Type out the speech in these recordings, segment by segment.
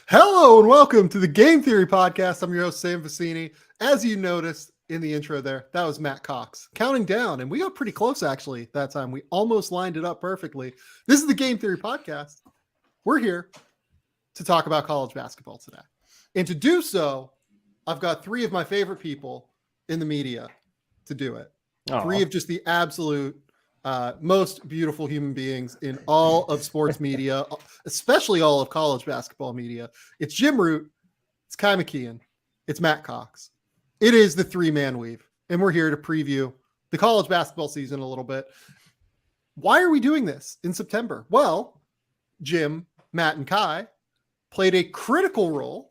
Hello and welcome to the Game Theory Podcast. I'm your host, Sam Vicini. As you noticed in the intro there, that was Matt Cox counting down, and we got pretty close actually that time. We almost lined it up perfectly. This is the Game Theory Podcast. We're here to talk about college basketball today. And to do so, I've got three of my favorite people in the media to do it. Aww. Three of just the absolute most beautiful human beings in all of sports media, especially all of college basketball media. It's Jim Root, it's Kai McKeon, it's Matt Cox. It is the three-man weave, and we're here to preview the college basketball season a little bit. Why are we doing this in September? Well, Jim, Matt, and Kai played a critical role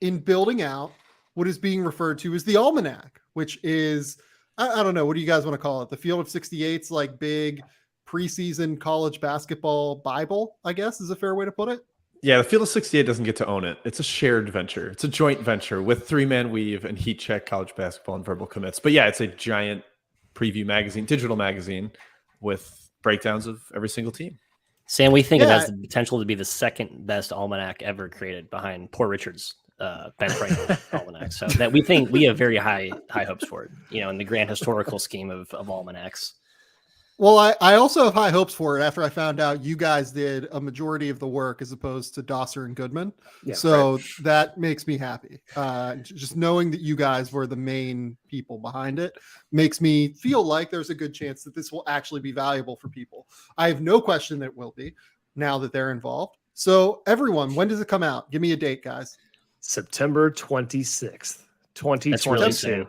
in building out what is being referred to as the Almanac, which is, I don't know, what do you guys want to call it? The Field of 68's like big preseason college basketball Bible, I guess is a fair way to put it. Yeah, the Field of 68 doesn't get to own it. It's a shared venture. It's a joint venture with three-man weave and heat check college basketball and verbal commits. But yeah, it's a giant preview magazine, digital magazine with breakdowns of every single team. Sam, we think it has the potential to be the second best almanac ever created behind Poor Richard's Ben Franklin almanac. So that we think we have very high hopes for it, in the grand historical scheme of almanacs. Well, I also have high hopes for it after I found out you guys did a majority of the work as opposed to Dosser and Goodman. Yeah, so that makes me happy. Just knowing that you guys were the main people behind it makes me feel like there's a good chance that this will actually be valuable for people. I have no question that it will be now that they're involved. So everyone, when does it come out? Give me a date, guys. September 26th, 2022. That's really soon.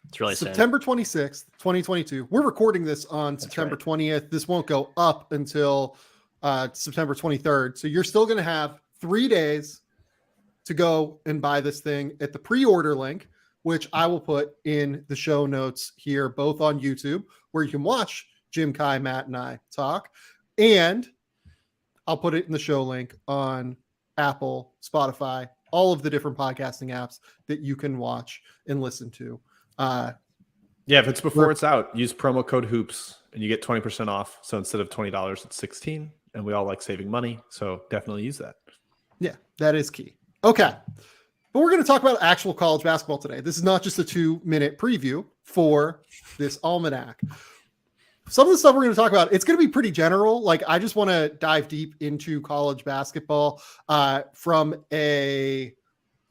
It's really September 26th, 2022. We're recording this on September 20th. This won't go up until September 23rd. So you're still going to have 3 days to go and buy this thing at the pre-order link, which I will put in the show notes here, both on YouTube, where you can watch Jim, Kai, Matt, and I talk. And I'll put it in the show link on Apple, Spotify, all of the different podcasting apps that you can watch and listen to. If it's before it's out, use promo code HOOPS and you get 20% off. So instead of $20, it's $16, and we all like saving money. So definitely use that. Yeah, that is key. Okay. But we're going to talk about actual college basketball today. This is not just a 2-minute preview for this almanac. Some of the stuff we're going to talk about, it's going to be pretty general. Like, I just want to dive deep into college basketball from a,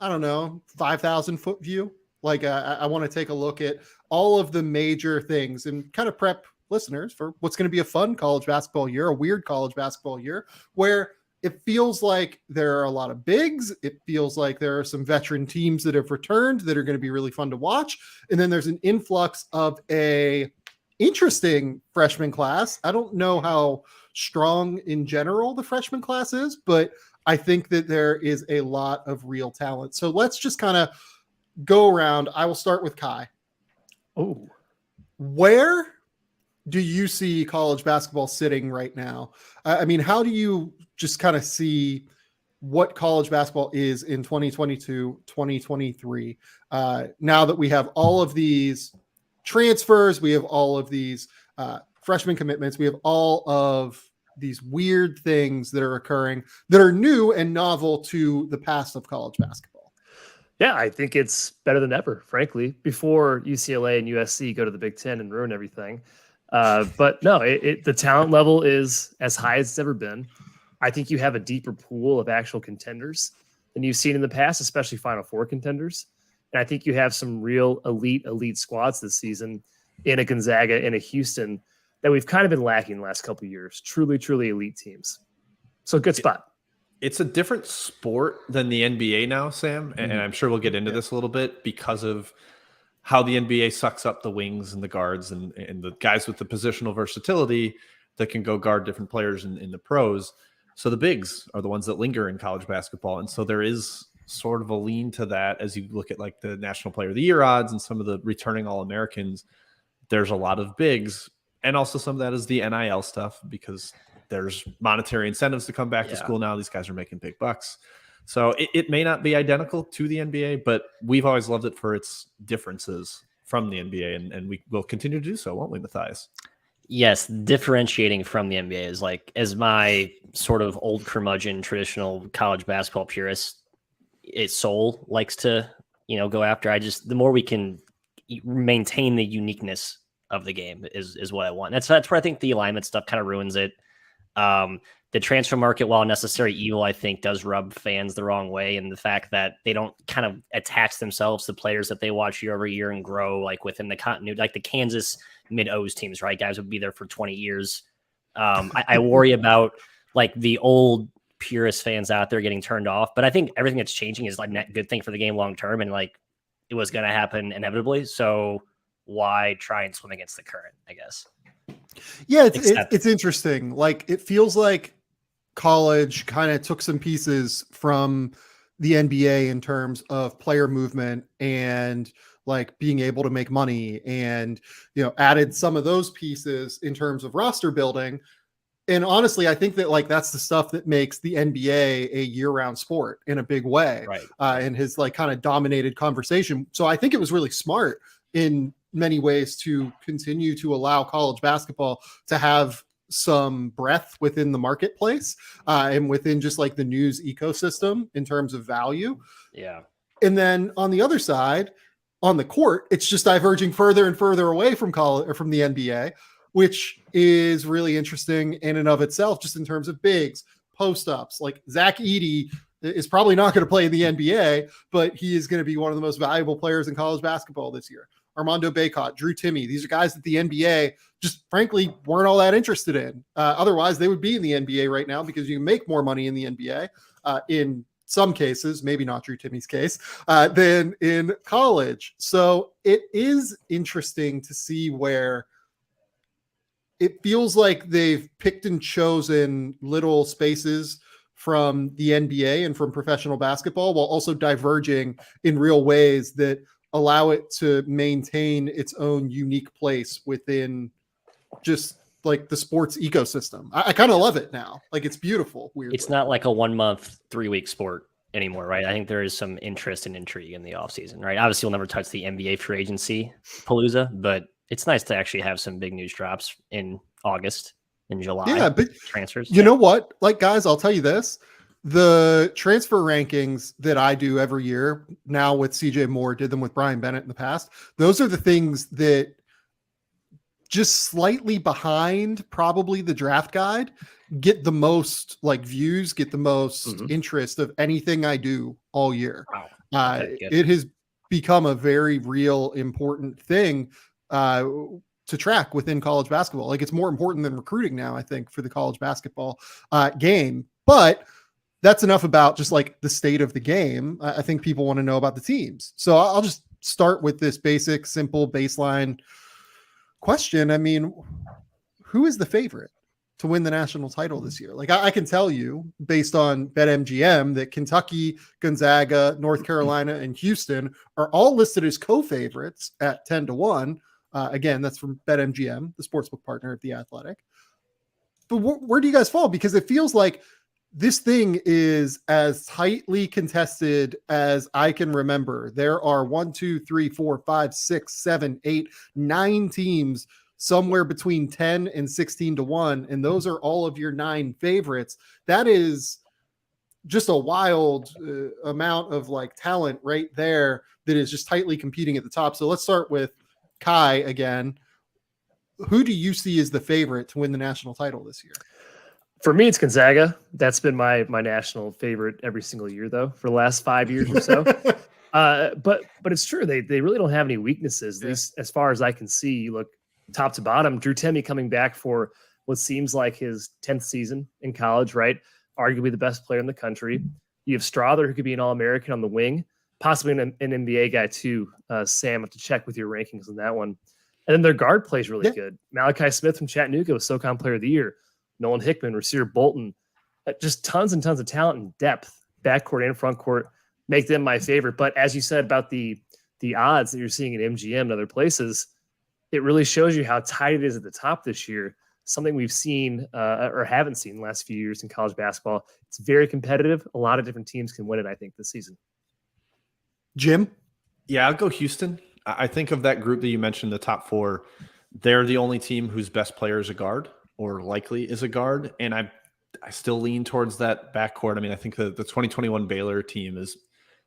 5,000 foot view. Like, I want to take a look at all of the major things and kind of prep listeners for what's going to be a fun college basketball year, a weird college basketball year, where it feels like there are a lot of bigs. It feels like there are some veteran teams that have returned that are going to be really fun to watch. And then there's an influx of a interesting freshman class. I don't know how strong in general the freshman class is, but I think that there is a lot of real talent. So let's just kind of go around. I will start with Kai. Oh, where do you see college basketball sitting right now? I mean, how do you just kind of see what college basketball is in 2022, 2023? Now that we have all of these transfers, we have all of these freshman commitments, we have all of these weird things that are occurring that are new and novel to the past of college basketball. Yeah, I think it's better than ever, frankly, before UCLA and USC go to the Big Ten and ruin everything. But no, the talent level is as high as it's ever been. I think you have a deeper pool of actual contenders than you've seen in the past, especially Final Four contenders. And I think you have some real elite squads this season in a Gonzaga, in a Houston, that we've kind of been lacking the last couple of years. Truly elite teams. So good spot. It's a different sport than the NBA now, Sam, and I'm sure we'll get into this a little bit because of how the NBA sucks up the wings and the guards and the guys with the positional versatility that can go guard different players in the pros. So the bigs are the ones that linger in college basketball. And so there is sort of a lean to that as you look at like the National Player of the Year odds and some of the returning All-Americans. There's a lot of bigs, and also some of that is the NIL stuff because there's monetary incentives to come back to school now. These guys are making big bucks. So it may not be identical to the NBA, but we've always loved it for its differences from the NBA, and we will continue to do so, won't we, Matthias? Yes, differentiating from the NBA is like, as my sort of old curmudgeon traditional college basketball purist, its soul likes to, go after. The more we can maintain the uniqueness of the game is what I want. That's where I think the alignment stuff kind of ruins it. The transfer market, while necessary evil, I think does rub fans the wrong way. And the fact that they don't kind of attach themselves to players that they watch year over year and grow like within the continuity, like the Kansas mid-O's teams, right? Guys would be there for 20 years. I worry about like the old purist fans out there getting turned off, but I think everything that's changing is like a good thing for the game long-term. And like it was going to happen inevitably. So why try and swim against the current, I guess. Yeah. It's interesting. Like it feels like college kind of took some pieces from the NBA in terms of player movement and like being able to make money and, added some of those pieces in terms of roster building. And honestly, I think that like, that's the stuff that makes the NBA a year-round sport in a big way. Right. And has like kind of dominated conversation. So I think it was really smart in many ways to continue to allow college basketball to have some breadth within the marketplace and within just like the news ecosystem in terms of value. Yeah. And then on the other side, on the court, it's just diverging further and further away from college or from the NBA, which is really interesting in and of itself, just in terms of bigs, post-ups. Like Zach Edey is probably not going to play in the NBA, but he is going to be one of the most valuable players in college basketball this year. Armando Bacot, Drew Timme. These are guys that the NBA just frankly weren't all that interested in. Otherwise, they would be in the NBA right now because you can make more money in the NBA in some cases, maybe not Drew Timme's case, than in college. So it is interesting to see where it feels like they've picked and chosen little spaces from the NBA and from professional basketball while also diverging in real ways that allow it to maintain its own unique place within just like the sports ecosystem. I kind of love it now. Like it's beautiful. Weirdly. It's not like a 1 month, 3 week sport anymore, right? I think there is some interest and intrigue in the offseason, right? Obviously, we'll never touch the NBA free agency palooza, but it's nice to actually have some big news drops in August and July. Yeah, but transfers. You know what? Like, guys, I'll tell you this. The transfer rankings that I do every year now with CJ Moore, did them with Brian Bennett in the past. Those are the things that just slightly behind probably the draft guide get the most like views, get the most interest of anything I do all year. Wow. It has become a very real important thing to track within college basketball. Like it's more important than recruiting now, I think, for the college basketball game. But that's enough about just like the state of the game. I think people want to know about the teams. So I'll just start with this basic, simple baseline question. I mean, who is the favorite to win the national title this year? Like I can tell you based on BetMGM that Kentucky, Gonzaga, North Carolina, and Houston are all listed as co-favorites at 10-1. Again, that's from BetMGM, the sportsbook partner of The Athletic. But where do you guys fall? Because it feels like this thing is as tightly contested as I can remember. There are 1, 2, 3, 4, 5, 6, 7, 8, 9 teams somewhere between 10 and 16-1. And those are all of your 9 favorites. That is just a wild amount of like talent right there that is just tightly competing at the top. So let's start with Kai again. Who do you see as the favorite to win the national title this year? For me, it's Gonzaga. That's been my national favorite every single year, though, for the last 5 years or so. But it's true. They really don't have any weaknesses, at least as far as I can see. You look top to bottom. Drew Timme coming back for what seems like his 10th season in college, right? Arguably the best player in the country. You have Strother, who could be an All-American on the wing, possibly an NBA guy too. Sam, I have to check with your rankings on that one. And then their guard play is really good. Malachi Smith from Chattanooga was SoCon Player of the Year. Nolan Hickman, Rasir Bolton, just tons and tons of talent and depth, backcourt and frontcourt, make them my favorite. But as you said about the odds that you're seeing at MGM and other places, it really shows you how tight it is at the top this year. Something we've seen or haven't seen the last few years in college basketball. It's very competitive. A lot of different teams can win it, I think, this season. Jim? Yeah, I'll go Houston. I think of that group that you mentioned, the top 4. They're the only team whose best player is a guard, or likely is a guard. And I still lean towards that backcourt. I mean, I think the 2021 Baylor team is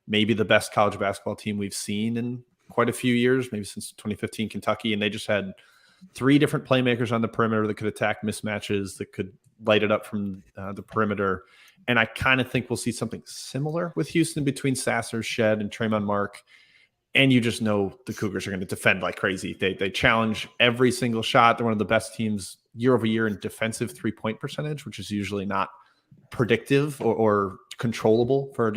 maybe the best college basketball team we've seen in quite a few years, maybe since 2015 Kentucky, and they just had 3 different playmakers on the perimeter that could attack mismatches, that could light it up from the perimeter. And I kind of think we'll see something similar with Houston between Sasser, Shed, and Tremont Mark. And you just know the Cougars are going to defend like crazy. They challenge every single shot. They're one of the best teams year over year in defensive 3-point percentage, which is usually not predictive or controllable for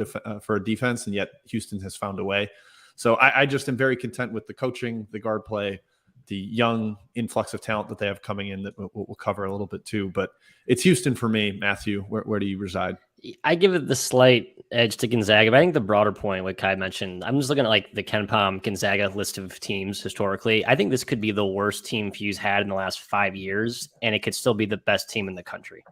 a defense. And yet Houston has found a way. So I just am very content with the coaching, the guard play, the young influx of talent that they have coming in that we'll cover a little bit too. But it's Houston for me. Matthew, where do you reside? I give it the slight edge to Gonzaga, but I think the broader point, what Kai mentioned, I'm just looking at like the KenPom Gonzaga list of teams historically. I think this could be the worst team Fuse had in the last 5 years, and it could still be the best team in the country.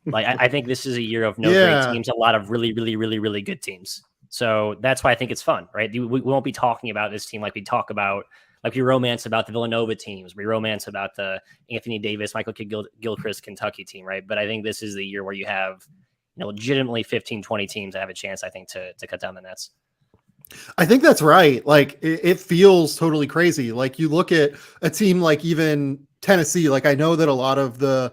Like I think this is a year of no great teams, a lot of really, really, really, really good teams. So that's why I think it's fun, right? We won't be talking about this team like we talk about, like we romance about the Villanova teams, we romance about the Anthony Davis, Michael Kidd-Gilchrist Kentucky team, right? But I think this is the year where you have legitimately 15, 20 teams that have a chance, I think, to cut down the nets. I think that's right. Like it feels totally crazy. Like you look at a team like even Tennessee, like I know that a lot of the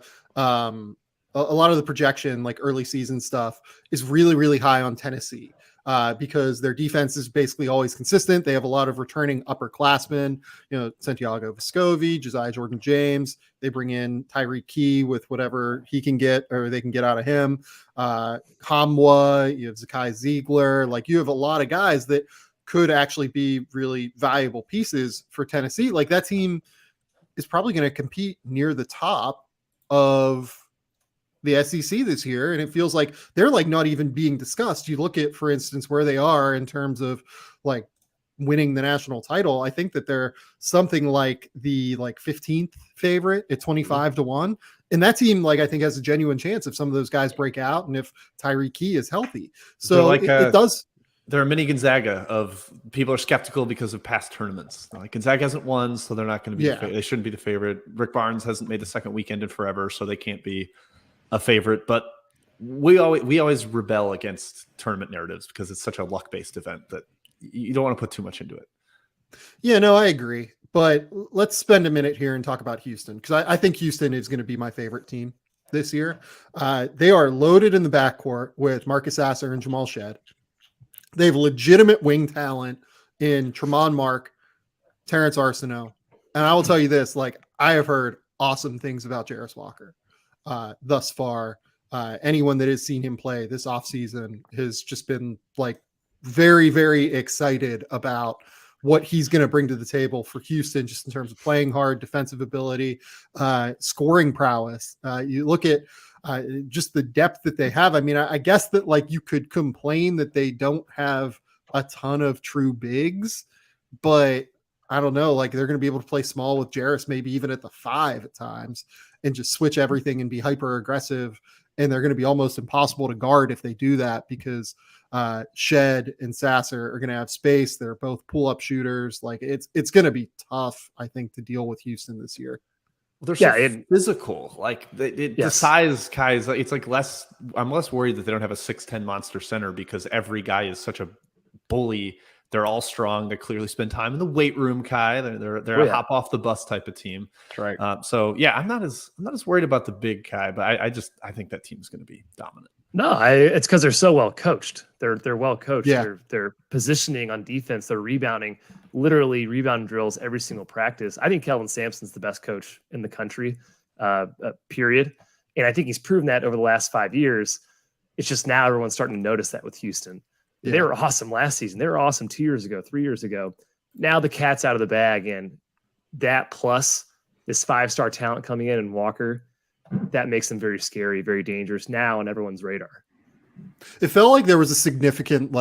projection, like early season stuff is really, really high on Tennessee. Because their defense is basically always consistent. They have a lot of returning upperclassmen, Santiago Vescovi, Josiah Jordan-James. They bring in Tyreek Key with whatever he can get or they can get out of him. Hamwa, you have Zakai Ziegler. Like you have a lot of guys that could actually be really valuable pieces for Tennessee. Like that team is probably going to compete near the top of the SEC this year, and it feels like they're like not even being discussed. You look at, for instance, where they are in terms of like winning the national title. I think that they're something like the 15th favorite at 25-1, and that team I think has a genuine chance if some of those guys break out and if Tyreek Key is healthy. So it does. They're a mini Gonzaga of people are skeptical because of past tournaments. Like Gonzaga hasn't won, so they're not going to be. They shouldn't be the favorite. Rick Barnes hasn't made the second weekend in forever, so they can't be a favorite. But we always rebel against tournament narratives because it's such a luck-based event that you don't want to put too much into it. Yeah, no, I agree. But let's spend a minute here and talk about Houston, because I think Houston is going to be my favorite team this year. They are loaded in the backcourt with Marcus Sasser and Jamal Shed. They have legitimate wing talent in Tremont Mark, Terrence Arsenault. And I will tell you this, I have heard awesome things about Jarris Walker thus far. Anyone that has seen him play this offseason has just been very, very excited about what he's going to bring to the table for Houston, just in terms of playing hard, defensive ability, scoring prowess. You look at just the depth that they have. I mean, I guess that you could complain that they don't have a ton of true bigs, but I don't know, they're going to be able to play small with Jarris, maybe even at the 5 at times, and just switch everything and be hyper aggressive. And they're going to be almost impossible to guard if they do that, because Shed and Sasser are going to have space. They're both pull-up shooters. It's going to be tough, I think, to deal with Houston this year. Well, they're so physical. The size, guys, it's less. I'm less worried that they don't have a 6'10" monster center, because every guy is such a bully. They're all strong. They clearly spend time in the weight room, Kai. They're a hop off the bus type of team. That's right. So yeah, I'm not as worried about the big Kai, but I think that team is going to be dominant. No, it's because they're so well coached. They're well coached. Yeah. They're positioning on defense. They're rebounding, literally rebound drills every single practice. I think Kelvin Sampson's the best coach in the country, period. And I think he's proven that over the last 5 years. It's just now everyone's starting to notice that with Houston. Yeah. They were awesome last season. They were awesome 2 years ago, 3 years ago. Now the cat's out of the bag, and that plus this 5-star talent coming in and Walker, that makes them very scary, very dangerous now on everyone's radar. It felt like there was a significant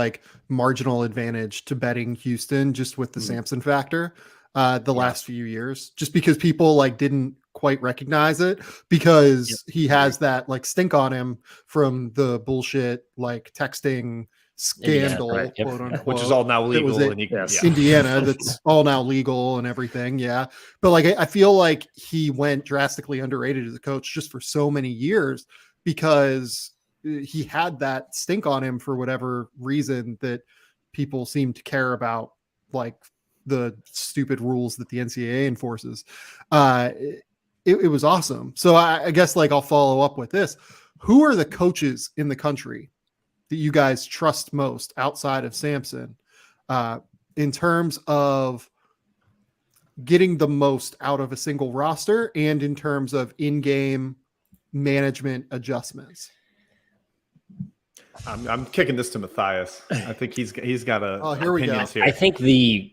marginal advantage to betting Houston just with the Sampson factor last few years, just because people didn't quite recognize it, because he has that stink on him from the bullshit texting scandal, Indiana, right? quote unquote, which is all now legal in Indiana. That's all now legal and everything. Yeah. But I feel like he went drastically underrated as a coach just for so many years, because he had that stink on him for whatever reason that people seem to care about like the stupid rules that the NCAA enforces. It was awesome. So I guess like I'll follow up with this. Who are the coaches in the country that you guys trust most outside of Sampson in terms of getting the most out of a single roster and in terms of in-game management adjustments? I'm kicking this to Matthias. I think he's got here we go. Here. I think the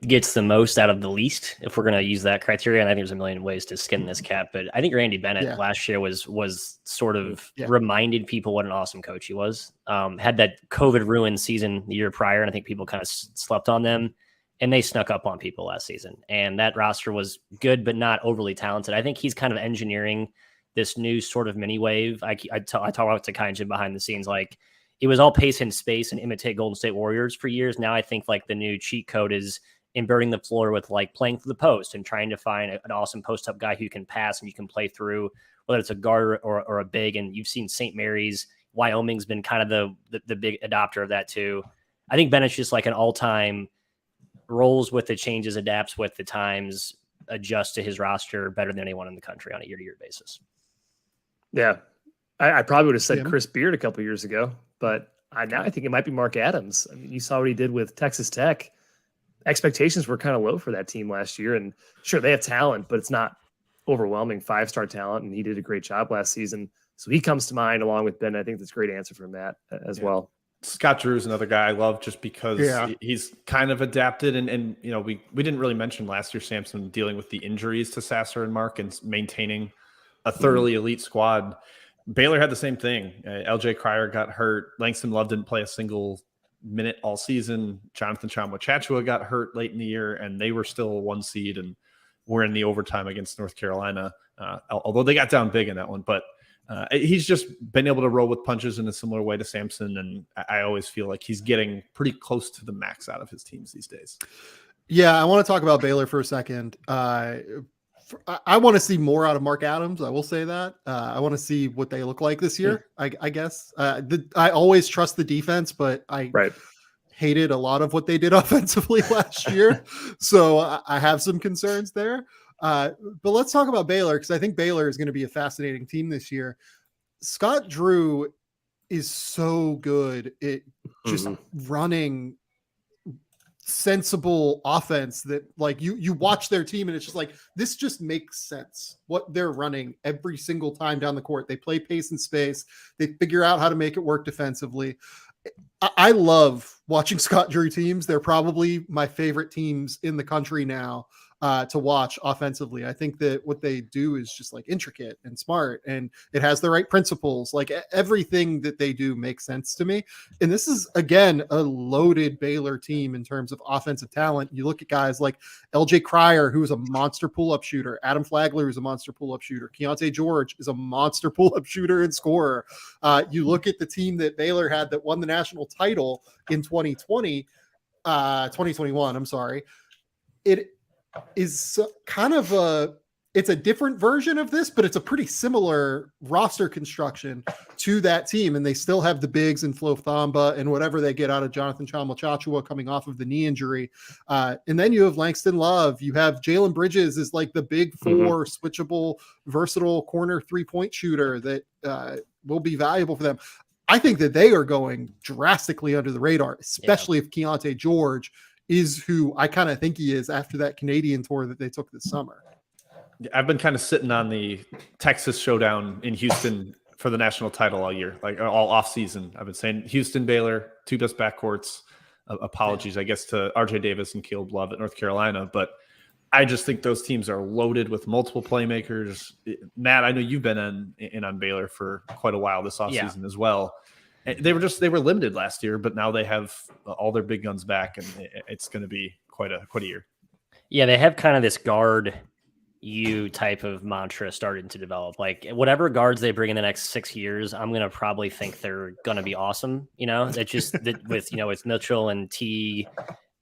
gets the most out of the least, if we're going to use that criteria. And I think there's a million ways to skin this cat, but I think Randy Bennett last year was sort of reminded people what an awesome coach he was. Had that COVID ruined season the year prior, and I think people kind of slept on them, and they snuck up on people last season. And that roster was good, but not overly talented. I think he's kind of engineering this new sort of mini wave. I talk about to Kaijin behind the scenes, like it was all pace and space and imitate Golden State Warriors for years. Now I think like the new cheat code is inverting the floor with like playing through the post and trying to find an awesome post up guy who can pass and you can play through, whether it's a guard or a big. And you've seen St. Mary's, Wyoming's been kind of the big adopter of that too. I think Bennett's just like an all-time rolls with the changes, adapts with the times, adjusts to his roster better than anyone in the country on a year-to-year basis. Yeah. I probably would have said Chris Beard a couple years ago, but now I think it might be Mark Adams. I mean, you saw what he did with Texas Tech. Expectations were kind of low for that team last year. And sure, they have talent, but it's not overwhelming 5-star talent. And he did a great job last season. So he comes to mind along with Ben. I think that's a great answer from Matt as well. Scott Drew's another guy I love just because he's kind of adapted. And you know, we didn't really mention last year, Sampson dealing with the injuries to Sasser and Mark and maintaining a thoroughly elite squad. Baylor had the same thing. LJ Cryer got hurt. Langston Love didn't play a single minute all season. Jonathan Chachua got hurt late in the year, and they were still a 1 seed and were in the overtime against North Carolina, although they got down big in that one. But he's just been able to roll with punches in a similar way to Sampson, and I always feel like he's getting pretty close to the max out of his teams these days. Yeah, I want to talk about Baylor for a second. I want to see more out of Mark Adams. I will say that. I want to see what they look like this year, I guess. I always trust the defense, but I hated a lot of what they did offensively last year. So I have some concerns there. But let's talk about Baylor, because I think Baylor is going to be a fascinating team this year. Scott Drew is so good at just running sensible offense that like you watch their team and it's just like, this just makes sense what they're running every single time down the court. They play pace and space. They figure out how to make it work defensively. I love watching Scott Drew teams. They're probably my favorite teams in the country now to watch offensively. I think that what they do is just like intricate and smart, and it has the right principles. Like everything that they do makes sense to me. And this is, again, a loaded Baylor team in terms of offensive talent. You look at guys like LJ Cryer, who is a monster pull-up shooter. Adam Flagler is a monster pull-up shooter. Keontae George is a monster pull-up shooter and scorer. You look at the team that Baylor had that won the national title in 2021. I'm sorry. It is kind of it's a different version of this, but it's a pretty similar roster construction to that team. And they still have the bigs and Flo Thamba and whatever they get out of Jonathan Chachua coming off of the knee injury. And then you have Langston Love. You have Jalen Bridges is like the big four switchable, versatile corner 3-point shooter that will be valuable for them. I think that they are going drastically under the radar, especially if Keontae George is who I kind of think he is after that Canadian tour that they took this summer. I've been kind of sitting on the Texas showdown in Houston for the national title all year, like all off season. I've been saying Houston, Baylor, two best backcourts. Apologies, I guess, to RJ Davis and Caleb Love at North Carolina, but I just think those teams are loaded with multiple playmakers. Matt, I know you've been in on Baylor for quite a while this offseason as well. They were limited last year, but now they have all their big guns back, and it's going to be quite a year. Yeah, they have kind of this guard you type of mantra starting to develop. Like whatever guards they bring in the next 6 years, I'm going to probably think they're going to be awesome. You know, it's just with Mitchell and T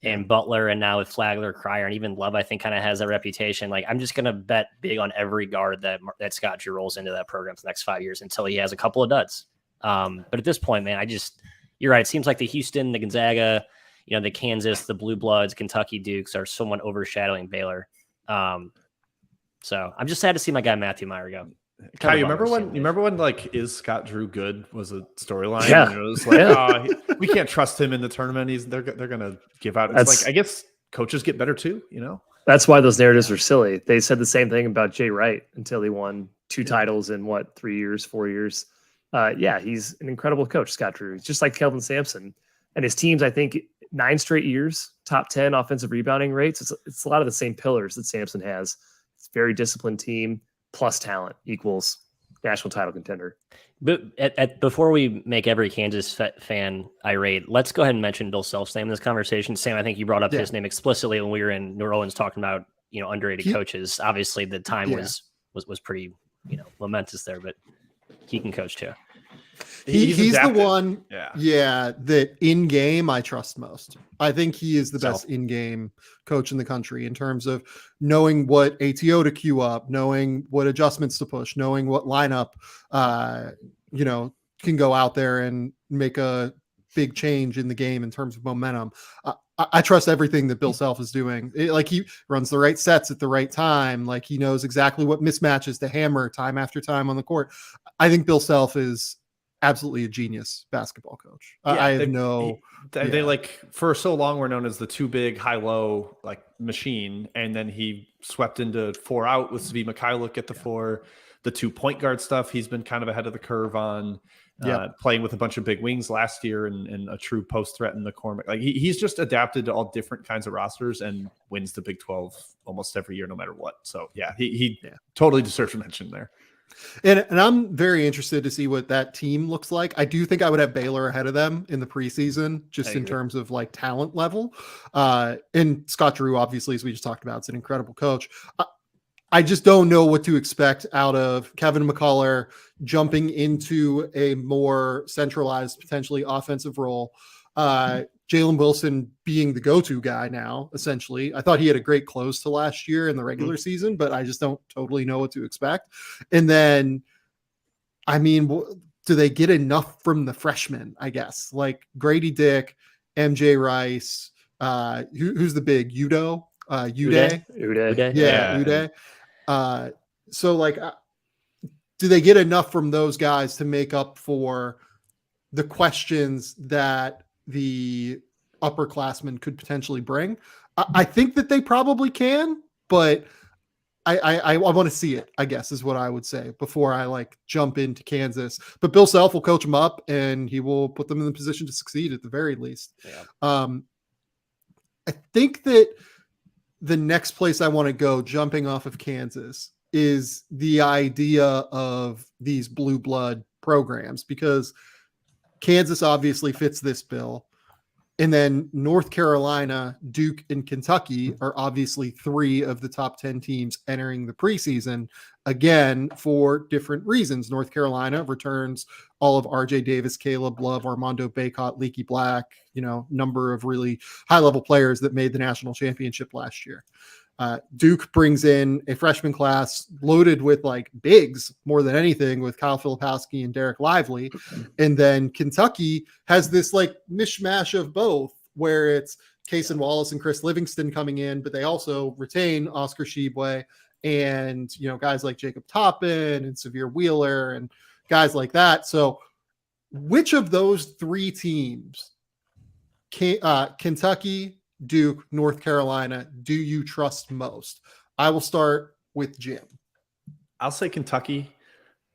and Butler, and now with Flagler, Cryer, and even Love, I think kind of has that reputation. Like I'm just going to bet big on every guard that Scott Drew rolls into that program for the next 5 years until he has a couple of duds. But at this point, man, you're right. It seems like the Houston, the Gonzaga, the Kansas, the Blue Bloods, Kentucky Dukes are somewhat overshadowing Baylor. So I'm just sad to see my guy Matthew Meyer go. Kai, you remember when like is Scott Drew good was a storyline? Yeah. And it was like, we can't trust him in the tournament. They're gonna give out. It's like I guess coaches get better too, That's why those narratives are silly. They said the same thing about Jay Wright until he won 2 titles in 4 years. He's an incredible coach, Scott Drew. He's just like Kelvin Sampson and his teams. I think 9 straight years, top 10 offensive rebounding rates. It's a lot of the same pillars that Sampson has. It's a very disciplined team plus talent equals national title contender. But before we make every Kansas fan irate, let's go ahead and mention Bill Self's name in this conversation. Sam, I think you brought up his name explicitly when we were in New Orleans talking about underrated coaches. Obviously, the time was pretty momentous there, but he can coach too. He's the one, that in game I trust most. I think he is the best in game coach in the country in terms of knowing what ATO to queue up, knowing what adjustments to push, knowing what lineup, can go out there and make a big change in the game in terms of momentum. I trust everything that Bill Self is doing. He runs the right sets at the right time. Like he knows exactly what mismatches to hammer time after time on the court. I think Bill Self is absolutely a genius basketball coach. They like for so long were known as the too big, high low like machine, and then he swept into 4 out with Svi Mikhailuk at the 4. The 2 point guard stuff he's been kind of ahead of the curve on. Playing with a bunch of big wings last year and a true post threat in McCormick. Like he's just adapted to all different kinds of rosters and wins the Big 12 almost every year, no matter what. So he totally deserves a mention there. And I'm very interested to see what that team looks like. I do think I would have Baylor ahead of them in the preseason, just in terms of like talent level. And Scott Drew, obviously, as we just talked about, is an incredible coach. I just don't know what to expect out of Kevin McCullough jumping into a more centralized, potentially offensive role. Jalen Wilson being the go-to guy now, essentially. I thought he had a great close to last year in the regular season, but I just don't totally know what to expect. And then, do they get enough from the freshmen, I guess? Like Grady Dick, MJ Rice, who's the big? Uday? Uday. Yeah, Uday. Do they get enough from those guys to make up for the questions that the upperclassmen could potentially bring? I think that they probably can, but I want to see it, I guess, is what I would say before I jump into Kansas. But Bill Self will coach them up and he will put them in the position to succeed at the very least. I think that the next place I want to go, jumping off of Kansas, is the idea of these blue blood programs, because Kansas obviously fits this bill. And then North Carolina, Duke, and Kentucky are obviously 3 of the top 10 teams entering the preseason, again, for different reasons. North Carolina returns all of RJ Davis, Caleb Love, Armando Bacot, Leaky Black, number of really high-level players that made the national championship last year. Duke brings in a freshman class loaded with bigs more than anything, with Kyle Filipowski and Derek Lively. And then Kentucky has this mishmash of both, where it's Cason Wallace and Chris Livingston coming in, but they also retain Oscar Tshiebwe and, guys like Jacob Toppin and Severe Wheeler and guys like that. So which of those 3 teams, Kentucky, Duke, North Carolina, do you trust most? I will start with Jim. I'll say Kentucky.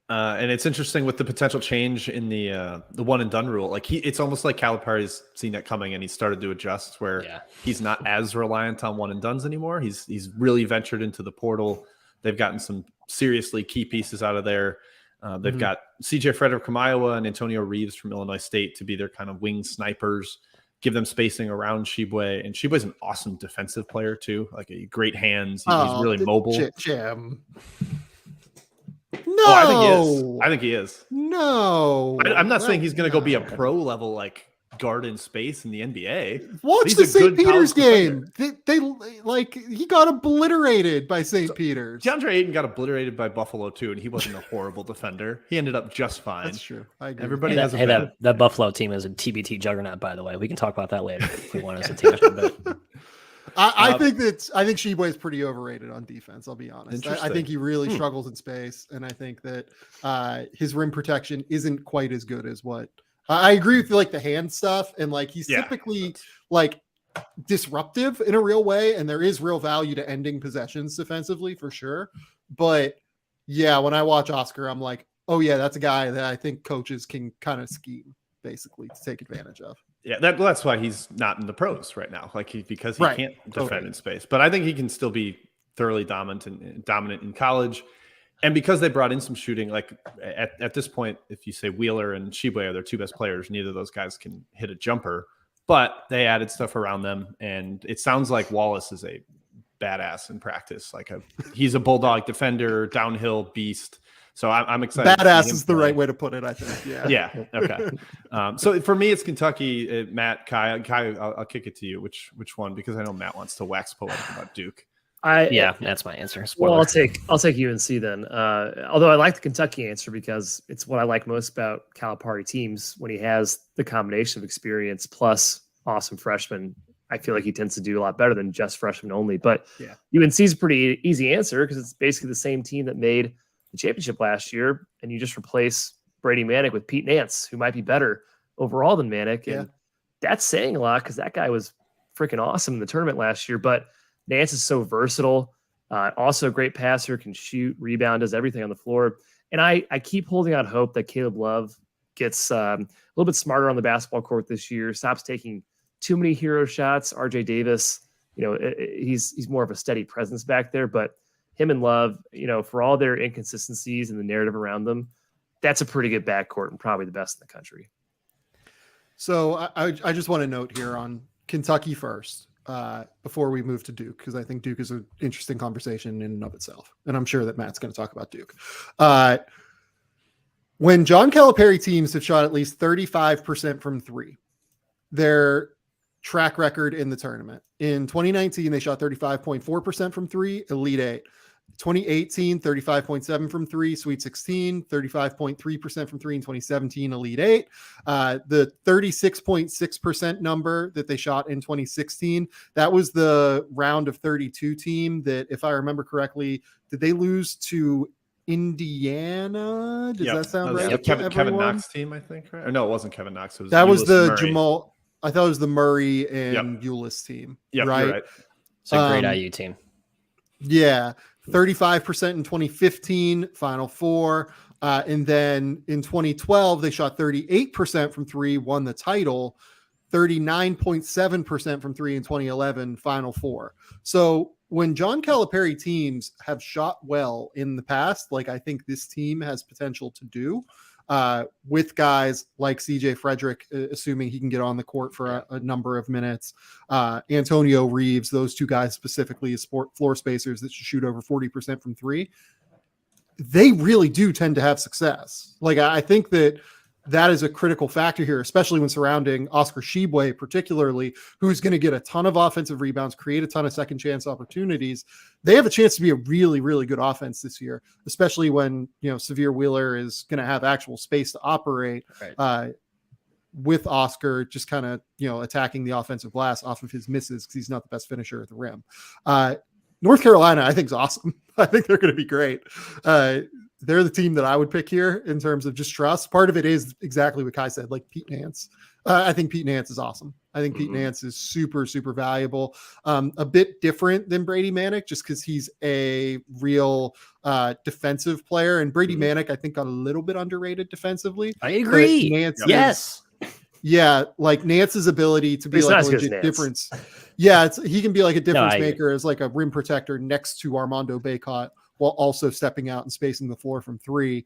And it's interesting with the potential change in the one and done rule. It's almost like Calipari's seen that coming and he started to adjust where he's not as reliant on one and dones anymore. He's really ventured into the portal. They've gotten some seriously key pieces out of there. They've got CJ Frederick from Iowa and Antonio Reeves from Illinois State to be their kind of wing snipers. Give them spacing around Tshiebwe, and Tshiebwe's an awesome defensive player too. Great hands. He's really mobile. Jim. No, I think he is. No, I'm not saying he's going to go be a pro level guard in space in the NBA. Watch He's the a St. good Peter's college game. They like he got obliterated by St. Peter's. DeAndre Ayton got obliterated by Buffalo too, and he wasn't a horrible defender. He ended up just fine. That's true. I agree. Everybody that Buffalo team is a TBT juggernaut, by the way. We can talk about that later if we want us to tangent. But I think Tshiebwe is pretty overrated on defense. I'll be honest. I think he really struggles in space, and I think that his rim protection isn't quite as good as what. I agree with like the hand stuff, and like he's typically like disruptive in a real way, and there is real value to ending possessions defensively for sure. But yeah, when I watch Oscar, I'm like, oh yeah, that's a guy that I think coaches can kind of scheme basically to take advantage of. Yeah, that's why he's not in the pros right now, because he can't defend in space. But I think he can still be thoroughly dominant in college. And because they brought in some shooting, like at this point, if you say Wheeler and Tshiebwe are their two best players, neither of those guys can hit a jumper. But they added stuff around them, and it sounds like Wallace is a badass in practice. He's a bulldog defender, downhill beast. So I'm excited. Badass is the right way to put it, I think. Yeah. Yeah. Okay. So for me, it's Kentucky. Matt, Kai, I'll kick it to you. Which one? Because I know Matt wants to wax poetic about Duke. That's my answer. Spoiler. Well, I'll take UNC then. Although I like the Kentucky answer because it's what I like most about Calipari teams. When he has the combination of experience plus awesome freshmen, I feel like he tends to do a lot better than just freshmen only. But UNC is a pretty easy answer because it's basically the same team that made the championship last year, and you just replace Brady Manick with Pete Nance, who might be better overall than Manick. And that's saying a lot because that guy was freaking awesome in the tournament last year. But Nance is so versatile, also a great passer, can shoot, rebound, does everything on the floor. And I keep holding out hope that Caleb Love gets a little bit smarter on the basketball court this year, stops taking too many hero shots. RJ Davis, he's more of a steady presence back there, but him and Love, for all their inconsistencies and the narrative around them, that's a pretty good backcourt and probably the best in the country. So I just want to note here on Kentucky first, before we move to Duke, because I think Duke is an interesting conversation in and of itself. And I'm sure that Matt's going to talk about Duke. When John Calipari teams have shot at least 35% from three, their track record in the tournament. In 2019, they shot 35.4% from three, Elite Eight. 2018, 35.7 from three, Sweet 16, 35.3% from three in 2017, Elite Eight. The 36.6% number that they shot in 2016, that was the round of 32 team that, if I remember correctly, did they lose to Indiana? Does that sound right? Kevin Knox team, I think, right? Or no, it wasn't Kevin Knox. It was the Jamal. I thought it was the Murray and Ulis team. Right? It's a great IU team. Yeah. 35% in 2015, Final Four. And then in 2012, they shot 38% from three, won the title, 39.7% from three in 2011, Final Four. So when John Calipari teams have shot well in the past, like I think this team has potential to do, with guys like CJ Frederick, assuming he can get on the court for a number of minutes, Antonio Reeves, those two guys specifically as floor spacers that should shoot over 40% from three, they really do tend to have success. Like I think that is a critical factor here, especially when surrounding Oscar Tshiebwe, particularly, who's going to get a ton of offensive rebounds, create a ton of second chance opportunities. They have a chance to be a really, really good offense this year, especially when, Severe Wheeler is going to have actual space to operate with Oscar just kind of, attacking the offensive glass off of his misses because he's not the best finisher at the rim. North Carolina, I think, is awesome. I think they're going to be great. They're the team that I would pick here in terms of just trust. Part of it is exactly what Kai said, like Pete Nance. I think Pete Nance is awesome. I think Pete Nance is super, super valuable. A bit different than Brady Manick just because he's a real defensive player. And Brady Manick, I think, got a little bit underrated defensively. I agree. Nance yes. Like Nance's ability to be like a legit difference. Yeah, he can be like a difference maker as like a rim protector next to Armando Bacot, while also stepping out and spacing the floor from three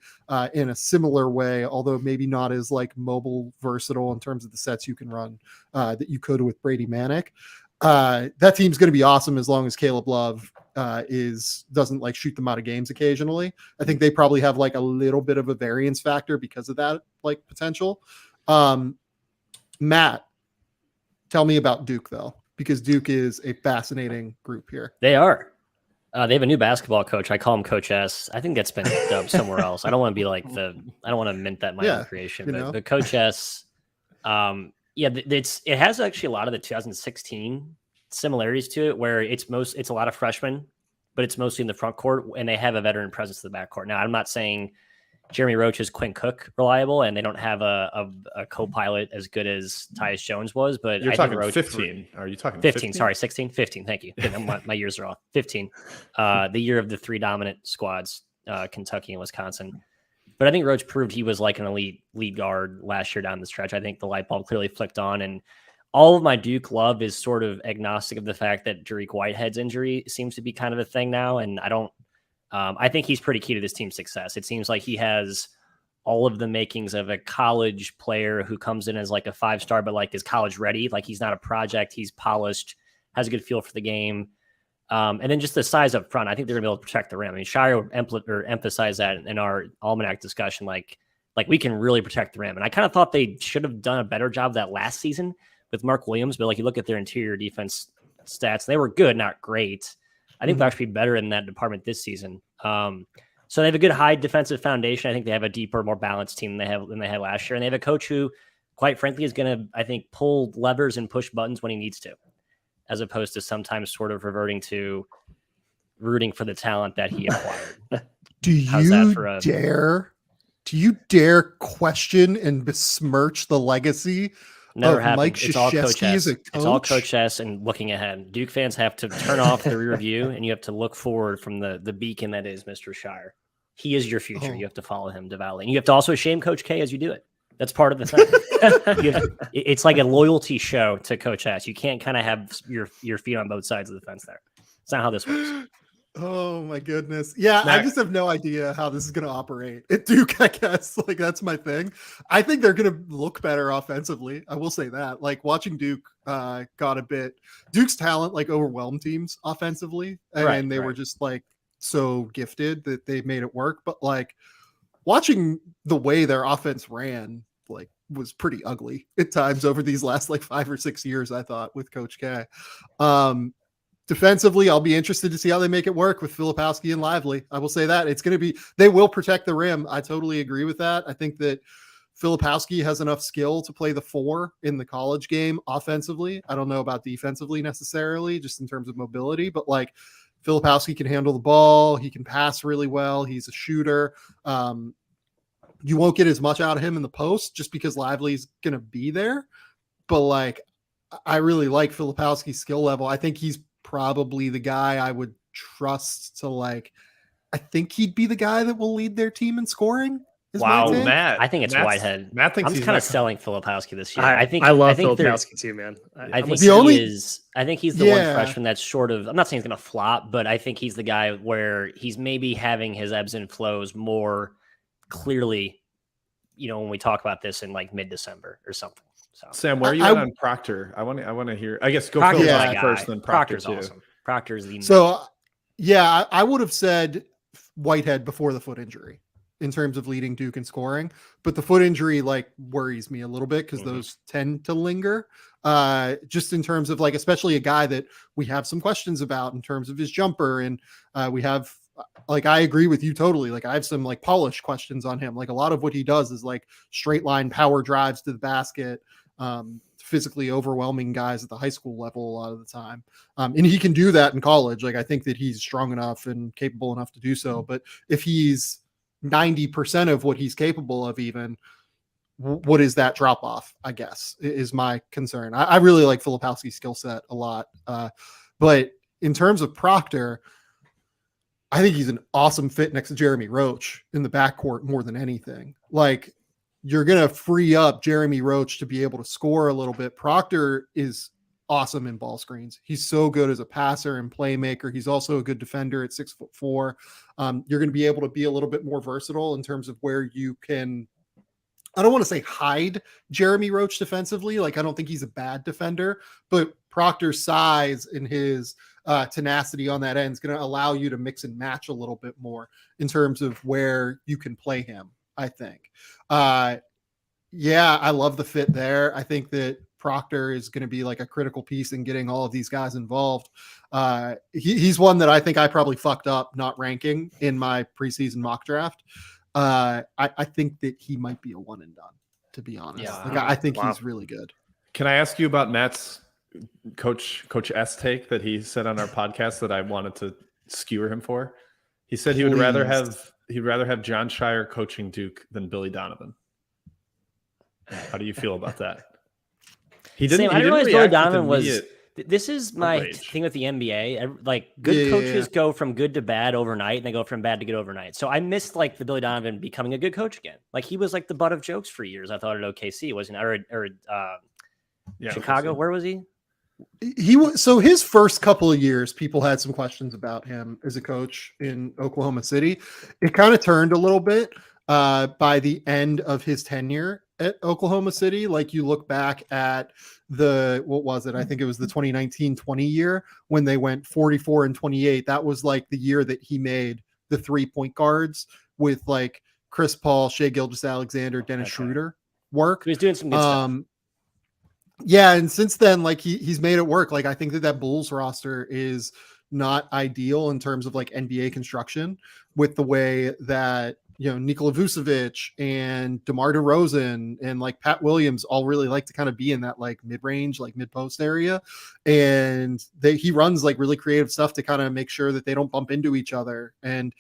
in a similar way, although maybe not as like mobile versatile in terms of the sets you can run that you could with Brady Manick. That team's going to be awesome as long as Caleb Love doesn't like shoot them out of games occasionally. I think they probably have like a little bit of a variance factor because of that like potential. Matt, tell me about Duke, though, because Duke is a fascinating group here. They are. They have a new basketball coach. I call him Coach S. I think that's been dubbed somewhere else. I don't want to be like I don't want to mint that my own creation, but Coach S. It has actually a lot of the 2016 similarities to it, where it's a lot of freshmen, but it's mostly in the front court, and they have a veteran presence in the back court. Now, I'm not saying Jeremy Roach is Quinn Cook reliable, and they don't have a co-pilot as good as Tyus Jones was, but you're I talking think Roach 15. Are you talking 15? Sorry, 16, 15. Thank you. My years are off. 15. The year of the three dominant squads, Kentucky and Wisconsin. But I think Roach proved he was like an elite lead guard last year down the stretch. I think the light bulb clearly flicked on, and all of my Duke love is sort of agnostic of the fact that Jariq Whitehead's injury seems to be kind of a thing now, and I think he's pretty key to this team's success. It seems like he has all of the makings of a college player who comes in as like a 5-star, but like is college ready. Like he's not a project. He's polished, has a good feel for the game. And then just the size up front, I think they're gonna be able to protect the rim. I mean, Shire emphasized that in our Almanac discussion, like we can really protect the rim. And I kind of thought they should have done a better job of that last season with Mark Williams, but like you look at their interior defense stats, they were good, not great. I think they'll actually be better in that department this season. So they have a good high defensive foundation. I think they have a deeper, more balanced team than they had last year. And they have a coach who, quite frankly, is going to, I think, pull levers and push buttons when he needs to, as opposed to sometimes sort of reverting to rooting for the talent that he acquired. Do you dare question and besmirch the legacy Never of happened. Mike Krzyzewski as a coach? It's all Coach S and looking ahead. Duke fans have to turn off the rear view, and you have to look forward from the beacon that is Mr. Shire. He is your future. You have to follow him devoutly. And you have to also shame Coach K as you do it. That's part of the thing. It's like a loyalty show to Coach S. You can't kind of have your feet on both sides of the fence there. It's not how this works. Oh my goodness. Yeah, Matt, I just have no idea how this is going to operate at Duke, I guess. Like, that's my thing. I think they're going to look better offensively. I will say that. Like, watching Duke got a bit. Duke's talent, like, overwhelmed teams offensively. And they were just, like, so gifted that they made it work. But, like, watching the way their offense ran, like, was pretty ugly at times over these last, like, 5 or 6 years, I thought, with Coach K. Defensively, I'll be interested to see how they make it work with Filipowski and Lively. I will say that they will protect the rim. I totally agree with that. I think that Filipowski has enough skill to play the 4 in the college game offensively. I don't know about defensively necessarily, just in terms of mobility, but like Filipowski can handle the ball. He can pass really well. He's a shooter. You won't get as much out of him in the post just because Lively's going to be there. But like, I really like Filipowski's skill level. I think he's probably the guy I would trust to like, I think he'd be the guy that will lead their team in scoring. Wow, Matt. I think it's Whitehead. Matt thinks I'm kind of selling Filipowski this year. I love Filipowski too, man. I think he's the one freshman that's sort of, I'm not saying he's going to flop, but I think he's the guy where he's maybe having his ebbs and flows more clearly, when we talk about this in like mid-December or something. So Sam, where are you at on Proctor? I want to hear. I guess go first, then Proctor too. Awesome. Proctor's the I would have said Whitehead before the foot injury in terms of leading Duke in scoring, but the foot injury like worries me a little bit because those tend to linger. Just in terms of like, especially a guy that we have some questions about in terms of his jumper, and we have. Like, I agree with you totally. Like, I have some like polish questions on him. Like, a lot of what he does is like straight line power drives to the basket, physically overwhelming guys at the high school level a lot of the time. And he can do that in college. Like, I think that he's strong enough and capable enough to do so. But if he's 90% of what he's capable of, even, what is that drop off, I guess, is my concern. I really like Filipowski's skill set a lot. But in terms of Proctor, I think he's an awesome fit next to Jeremy Roach in the backcourt more than anything. Like, you're going to free up Jeremy Roach to be able to score a little bit. Proctor is awesome in ball screens. He's so good as a passer and playmaker. He's also a good defender at 6'4". You're going to be able to be a little bit more versatile in terms of where you can, I don't want to say hide Jeremy Roach defensively. Like, I don't think he's a bad defender, but Proctor's size and his tenacity on that end is going to allow you to mix and match a little bit more in terms of where you can play him, I think. Yeah, I love the fit there. I think that Proctor is going to be like a critical piece in getting all of these guys involved. He's one that I think I probably fucked up not ranking in my preseason mock draft. I think that he might be a one and done, to be honest. Yeah. Like, I think he's really good. Can I ask you about Matt's Coach S take that he said on our podcast that I wanted to skewer him for? He said he'd rather have John Shire coaching Duke than Billy Donovan. How do you feel about that? I didn't realize Billy Donovan was. This is my thing with the NBA. Like, good coaches go from good to bad overnight, and they go from bad to good overnight. So I missed like the Billy Donovan becoming a good coach again. Like, he was like the butt of jokes for years. I thought at OKC, wasn't Chicago? OKC. Where was he? He was, so his first couple of years, people had some questions about him as a coach in Oklahoma City. It kind of turned a little bit by the end of his tenure at Oklahoma City. Like, you look back at what was it? I think it was the 2019-20 year when they went 44-28. That was like the year that he made the 3-point guards with like Chris Paul, Shai Gilgeous-Alexander, Dennis Schroeder work. He was doing some good stuff. Yeah, and since then, like he's made it work. Like, I think that Bulls roster is not ideal in terms of like NBA construction, with the way that, you know, Nikola Vucevic and DeMar DeRozan and like Pat Williams all really like to kind of be in that like mid-range, like mid-post area. And he runs like really creative stuff to kind of make sure that they don't bump into each other. And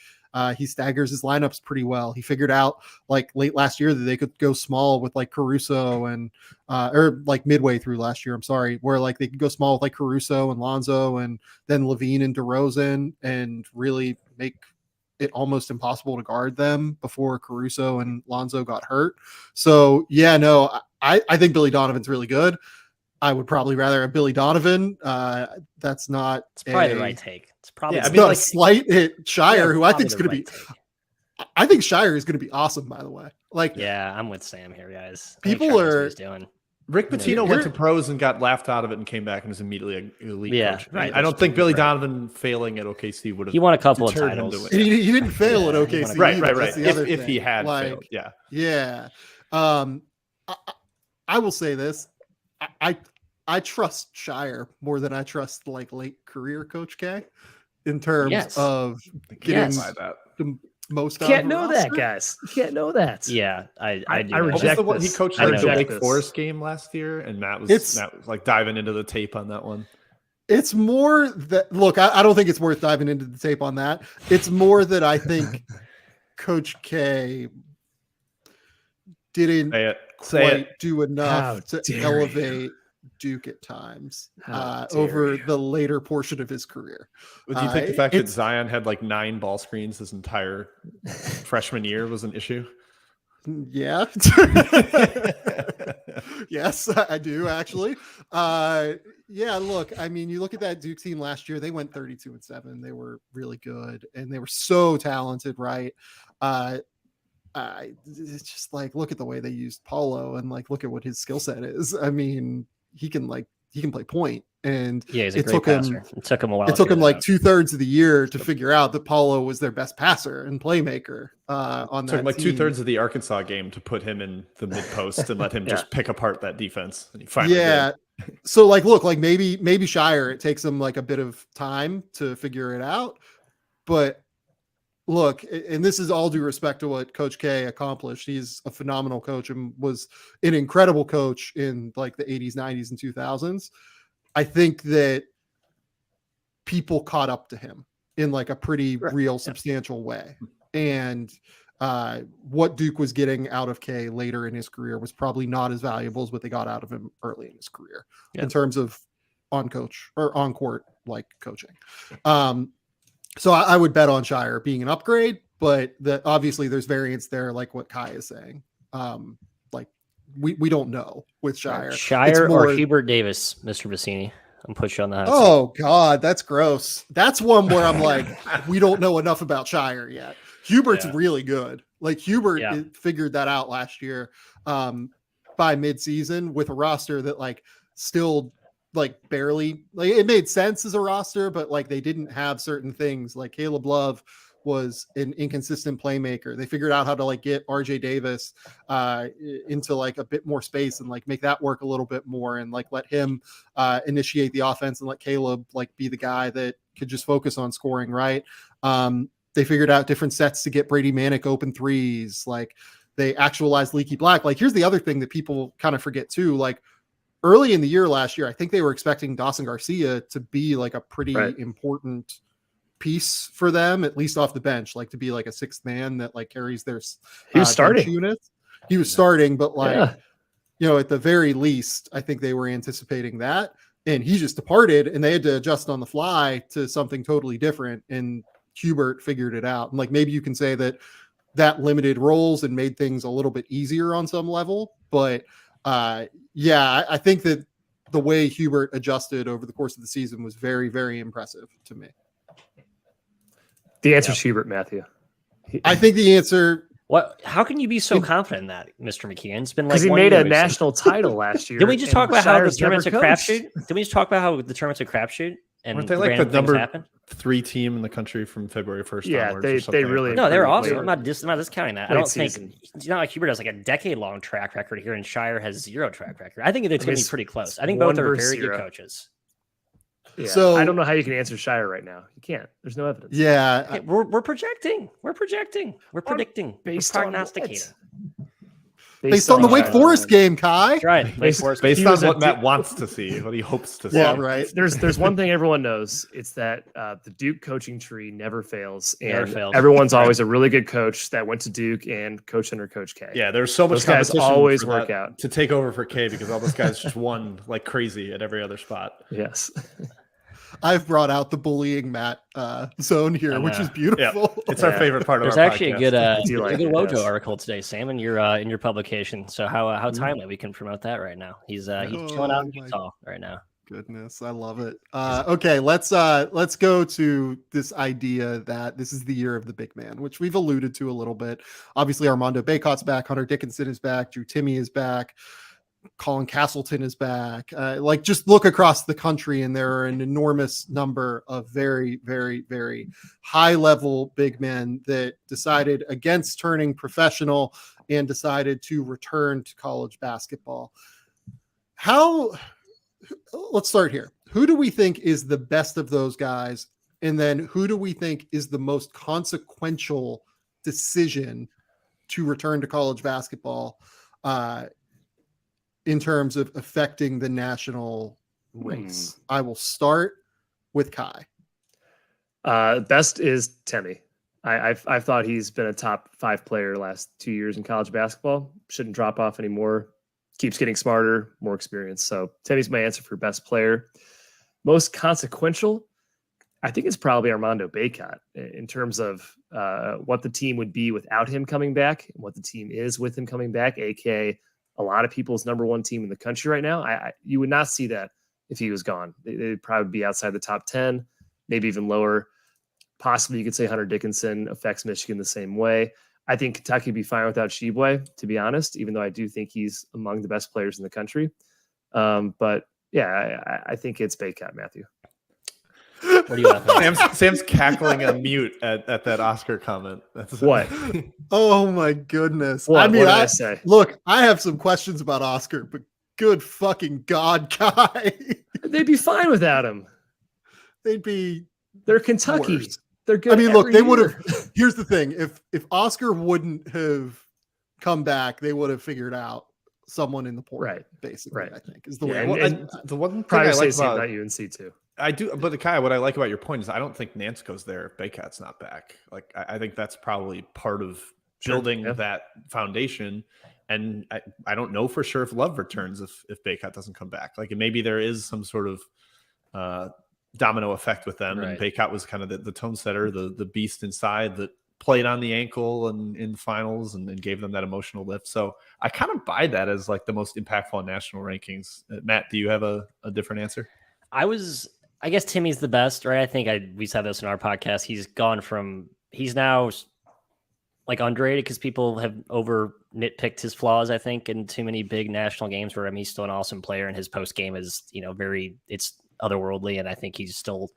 he staggers his lineups pretty well. He figured out like late last year that they could go small with like Caruso and or like midway through last year, I'm sorry, where like they could go small with like Caruso and Lonzo and then Levine and DeRozan and really make it almost impossible to guard them before Caruso and Lonzo got hurt. So yeah, no, I think Billy Donovan's really good. I would probably rather have Billy Donovan. That's not. It's probably the right take. It's probably. Yeah, I mean, not like, a slight hit Shire, who I think is going to be. I think Shire is going to be awesome. By the way, like, yeah, I'm with Sam here, guys. People are doing. Rick Pitino went to pros and got laughed out of it and came back and was immediately an elite coach. Right. I don't think Billy Donovan failing at OKC would have. He won a couple of titles. He didn't fail at OKC. Right. If he had failed, yeah. I will say this. I trust Shire more than I trust like late career Coach K in terms of getting the most. You can't know that, guys. You can't know that. Yeah, I do. I reject this. He coached the Wake Forest game last year, and Matt was like diving into the tape on that one. It's more that look. I don't think it's worth diving into the tape on that. It's more that I think Coach K didn't quite do enough to elevate Duke at times over the later portion of his career. Do you think the fact that Zion had like 9 ball screens his entire freshman year was an issue? Yeah. Yes, I do actually. Yeah, look, I mean, you look at that Duke team last year, they went 32-7. They were really good and they were so talented, right? It's just like, look at the way they used Paulo and like, look at what his skill set is. I mean, he can play point, and he's a great passer. It took him a while. It took him like 2/3 of the year to figure out that Paulo was their best passer and playmaker. On that, took him like team. 2/3 of the Arkansas game to put him in the mid post and let him just pick apart that defense. And he finally did. So like, look, like maybe Shire, it takes him like a bit of time to figure it out, but look, and this is all due respect to what Coach K accomplished. He's a phenomenal coach and was an incredible coach in like the 80s, 90s, and 2000s. I think that people caught up to him in like a pretty real, substantial way. And what Duke was getting out of K later in his career was probably not as valuable as what they got out of him early in his career in terms of on court like coaching. So I would bet on Shire being an upgrade, but that obviously there's variance there, like what Kai is saying. Like we don't know with Shire. Shire or Hubert Davis, Mr. Vecini. I'm put you on the hot seat. God, that's gross. That's one where I'm like, we don't know enough about Shire yet. Hubert's really good. Like Hubert figured that out last year by midseason with a roster that like still like barely, like it made sense as a roster, but like they didn't have certain things. Like Caleb Love was an inconsistent playmaker. They figured out how to like get RJ Davis into like a bit more space and like make that work a little bit more and like let him initiate the offense and let Caleb like be the guy that could just focus on scoring, right? They figured out different sets to get Brady Manick open threes. Like they actualized Leaky Black. Like here's the other thing that people kind of forget too. Like early in the year last year, I think they were expecting Dawson Garcia to be like a pretty important piece for them, at least off the bench, like to be like a sixth man that like carries their he was starting units. He was starting, but like you know, at the very least, I think they were anticipating that, and he just departed, and they had to adjust on the fly to something totally different. And Hubert figured it out, and like maybe you can say that limited roles and made things a little bit easier on some level, but yeah, I think that the way Hubert adjusted over the course of the season was very, very impressive to me. The answer is Hubert, Matthew. I think the answer. What? How can you be so confident in that, Mr. McKeon? It's been like because he made a national title last year. Did we just talk about how the Shire's tournament's a never coached. crapshoot? Did we just talk about how the tournament's a crapshoot? And Weren't they like the random things number happen? 3 team in the country from February 1st Yeah, onwards? they or something really- like No, they were Late- awesome. I'm not discounting that. I late don't season. think it's not like Hubert has like a decade-long track record here, and Shire has 0 track record. I think it's going to be pretty close. I think both 1 are versus very 0. good coaches. Yeah, So- I don't know how you can answer Shire right now. You can't. There's no evidence. Yeah, Okay, we're projecting. We're predicting. We're Based we're on prognosticating. what? based on the Wake Forest game, Kai. That's right. Wake Based- Forest. Based He on was a what Matt Duke- wants to see, what he hopes to see. Yeah, right. There's one thing everyone knows. It's that the Duke coaching tree never fails. And Never fails. everyone's always a really good coach that went to Duke and coached under Coach K. Yeah, there's so much Those guys competition always for work that out. to take over for K because all those guys just won like crazy at every other spot. Yes. I've brought out the bullying Matt zone here, which is beautiful. It's our Yeah. favorite part of There's our actually podcast. a good, I do there's like a good it, Wojo yes. article today, Sam, in your publication. So how timely we can promote that right now. He's chilling out in my Utah right now. Goodness, I love it. Okay, let's go to this idea that this is the year of the big man, which we've alluded to a little bit. Obviously, Armando Bacot's back, Hunter Dickinson is back, Drew Timme is back, Colin Castleton is back. Like just look across the country, and there are an enormous number of very, very, very high level big men that decided against turning professional and decided to return to college basketball. Let's start here. Who do we think is the best of those guys? And then who do we think is the most consequential decision to return to college basketball in terms of affecting the national race? I will start with Kai. Best is Timme. I've thought he's been a top 5 player the last 2 years in college basketball. Shouldn't drop off anymore. Keeps getting smarter, more experience. So Timme's my answer for best player. Most consequential, I think it's probably Armando Bacot in terms of what the team would be without him coming back and what the team is with him coming back, aka a lot of people's number 1 team in the country right now. You would not see that if he was gone. They'd probably be outside the top 10, maybe even lower. Possibly you could say Hunter Dickinson affects Michigan the same way. I think Kentucky would be fine without Sheboy, to be honest, even though I do think he's among the best players in the country. But yeah, I think it's Bacot, Matthew. What do you have? Sam's cackling on mute at that Oscar comment. That's What? Oh my goodness. What? I mean, What did I say? Look, I have some questions about Oscar, but good fucking God, Kai. They'd be fine without him. They'd be They're Kentucky. worse. They're good. I mean, look, every they would year. have. Here's the thing: if Oscar wouldn't have come back, they would have figured out someone in the portal. Right. Basically, Right. I think is the Yeah, way. and- Well, and the one thing Probably I say like the same about about UNC too. I do, but Kai, what I like about your point is I don't think Nance goes there if Bacot's not back. Like I think that's probably part of building yeah. that foundation. And I don't know for sure if Love returns if Bacot doesn't come back. Like maybe there is some sort of domino effect with them. Right. And Bacot was kind of the tone setter, the beast inside that played on the ankle and in the finals and gave them that emotional lift. So I kind of buy that as like the most impactful on national rankings. Matt, do you have a different answer? I guess Timmy's the best, right? I think we said this in our podcast. He's now like underrated because people have over nitpicked his flaws, I think, in too many big national games where he's still an awesome player and his post game is, it's otherworldly. And I think he's still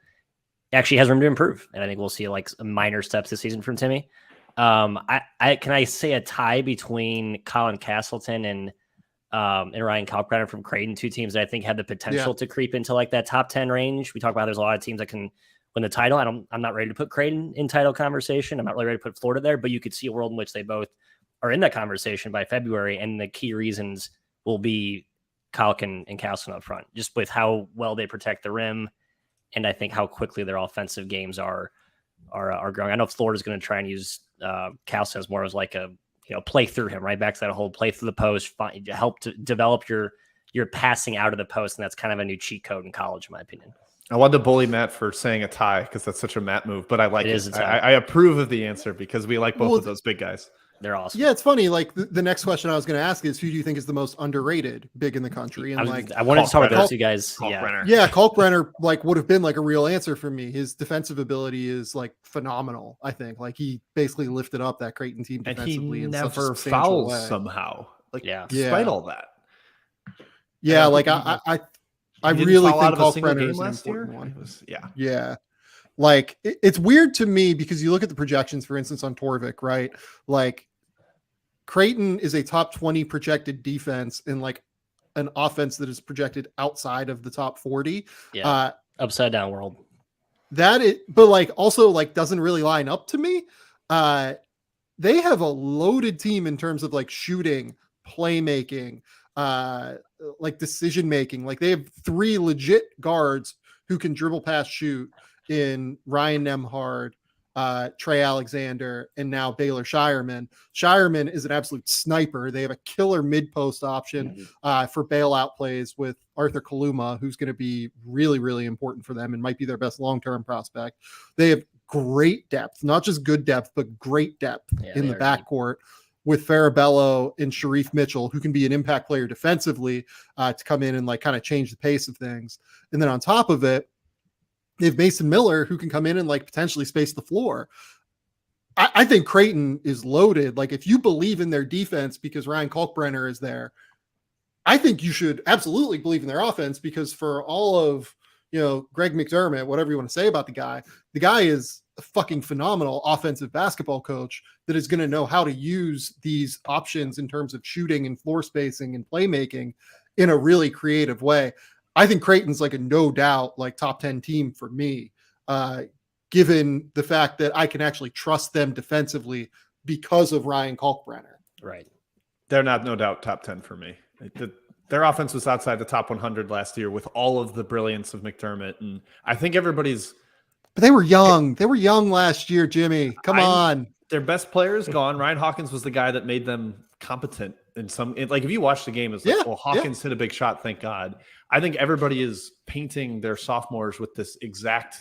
actually has room to improve, and I think we'll see like some minor steps this season from Timmy. Can I say a tie between Colin Castleton and Ryan Kalkbrenner from Creighton, two teams that I think had the potential to creep into like that top 10 range. We talk about there's a lot of teams that can win the title. I'm not ready to put Creighton in title conversation. I'm not really ready to put Florida there, but you could see a world in which they both are in that conversation by February, and the key reasons will be Kalk and Castleton up front, just with how well they protect the rim, and I think how quickly their offensive games are growing. I know Florida's going to try and use Castleton as more as like a play through him, right back to that whole play through the post, help to develop your passing out of the post, and that's kind of a new cheat code in college, in my opinion. I wanted to bully Matt for saying a tie because that's such a Matt move, but I like it. I approve of the answer because we like both of those big guys. They're awesome. Yeah, it's funny. Like the next question I was going to ask is, who do you think is the most underrated big in the country? And I wanted to talk about those two guys. Kalkbrenner like would have been like a real answer for me. His defensive ability is like phenomenal. I think like he basically lifted up that Creighton team defensively, and he in never such a fouls way. somehow. Like despite all that. Yeah, like I really think Kalkbrenner is an important one. Yeah. Like it's weird to me because you look at the projections, for instance, on Torvik, right? Like Creighton is a top 20 projected defense in like an offense that is projected outside of the top 40. Yeah. Upside down world. But like also like doesn't really line up to me. They have a loaded team in terms of like shooting, playmaking, like decision making. Like they have 3 legit guards who can dribble, pass, shoot in Ryan Nembhard, Trey Alexander, and now Baylor Shireman. Shireman is an absolute sniper. They have a killer mid-post option for bailout plays with Arthur Kaluma, who's going to be really, really important for them and might be their best long-term prospect. They have great depth, not just good depth, but great depth in the backcourt with Farabello and Sharif Mitchell, who can be an impact player defensively to come in and like kind of change the pace of things. And then on top of it, they have Mason Miller, who can come in and like potentially space the floor. I think Creighton is loaded. Like if you believe in their defense because Ryan Kalkbrenner is there, I think you should absolutely believe in their offense because for all of, Greg McDermott, whatever you want to say about the guy is a fucking phenomenal offensive basketball coach that is going to know how to use these options in terms of shooting and floor spacing and playmaking in a really creative way. I think Creighton's like a no doubt like top 10 team for me, given the fact that I can actually trust them defensively because of Ryan Kalkbrenner. Right. They're not no doubt top 10 for me. Their offense was outside the top 100 last year with all of the brilliance of McDermott. And I think everybody's... But they were young. They were young last year, Jimmy. Come on. Their best player is gone. Ryan Hawkins was the guy that made them competent in some... Like if you watch the game, it's like, Hawkins hit a big shot, thank God. I think everybody is painting their sophomores with this exact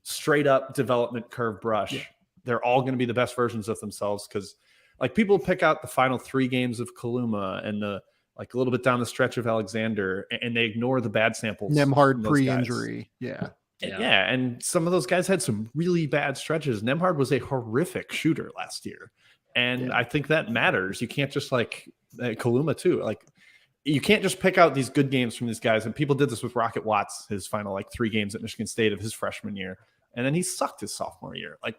straight up development curve brush. Yeah. They're all going to be the best versions of themselves because like people pick out the final 3 games of Kaluma and the like a little bit down the stretch of Alexander and they ignore the bad samples. Nembhard pre-injury. Yeah. And some of those guys had some really bad stretches. Nembhard was a horrific shooter last year. And I think that matters. You can't just like Kaluma too. Like you can't just pick out these good games from these guys. And people did this with Rocket Watts, his final like 3 games at Michigan State of his freshman year. And then he sucked his sophomore year. Like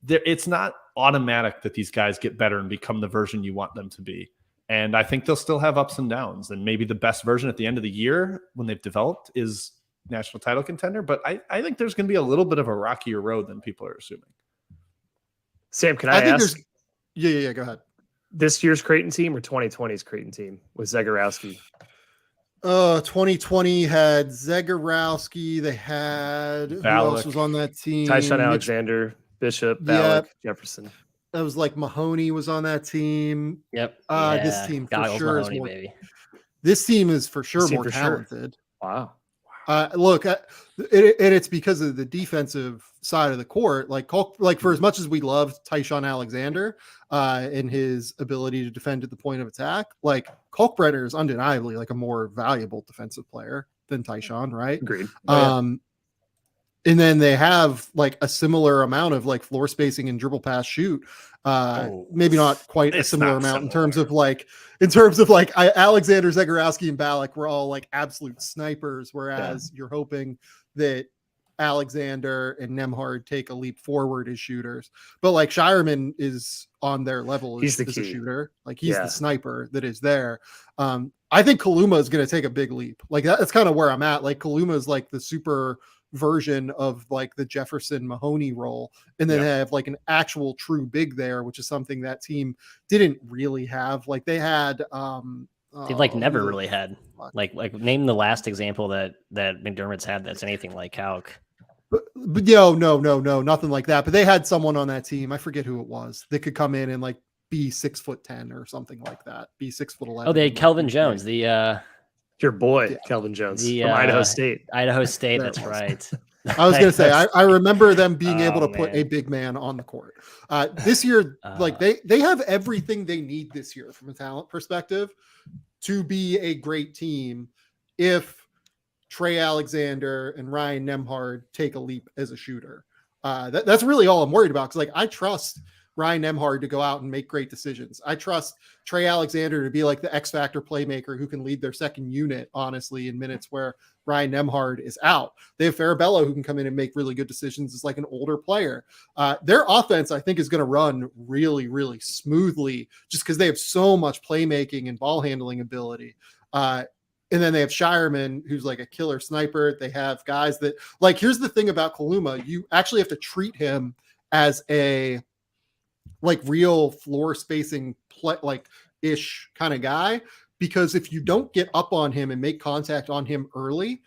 it's not automatic that these guys get better and become the version you want them to be. And I think they'll still have ups and downs. And maybe the best version at the end of the year when they've developed is national title contender. But I think there's going to be a little bit of a rockier road than people are assuming. Sam, can I ask? Yeah, go ahead. This year's Creighton team or 2020's Creighton team with Zegarowski? 2020 had Zegarowski. They had Ballack. Who else was on that team? Tyshawn Alexander, Bishop, Ballack, Jefferson. That was like Mahoney was on that team. Yep. This team for sure Mahoney, is more. baby. This team is for sure more talented. Wow. Look, and it's because of the defensive side of the court. Like for as much as we loved Tyshawn Alexander and his ability to defend at the point of attack, like Kalkbrenner is undeniably like a more valuable defensive player than Tyshawn, right? Agreed. And then they have like a similar amount of like floor spacing and dribble pass shoot. Maybe not quite a similar amount in terms of like Alexander, Zegarowski, and Ballack were all like absolute snipers, whereas you're hoping that Alexander and Nembhard take a leap forward as shooters. But like Shireman is on their level as a shooter. Like he's the sniper that is there. I think Kaluma is going to take a big leap. Like that's kind of where I'm at. Like Kaluma is like the super version of like the Jefferson Mahoney role, and then they have like an actual true big there, which is something that team didn't really have. Like they had they've like never really had like name the last example that McDermott's had that's anything like Calc. But no, nothing like that. But they had someone on that team, I forget who it was, that could come in and like be 6'10" or something like that, be 6'11". Oh, they had Kelvin Jones, the your boy, Kelvin Jones from Idaho State. That's right. I was going to say, I remember them being able to put a big man on the court. This year, like they have everything they need this year from a talent perspective to be a great team if Trey Alexander and Ryan Nembhard take a leap as a shooter. That's really all I'm worried about, because like I trust Ryan Nembhard to go out and make great decisions. I trust Trey Alexander to be like the X factor playmaker who can lead their second unit, honestly, in minutes where Ryan Nembhard is out. They have Farabello who can come in and make really good decisions as like an older player. Their offense, I think, is going to run really, really smoothly just because they have so much playmaking and ball handling ability. And then they have Shireman, who's like a killer sniper. They have guys that, like, here's the thing about Kaluma. You actually have to treat him as a like real floor spacing play, like ish kind of guy, because if you don't get up on him and make contact on him early,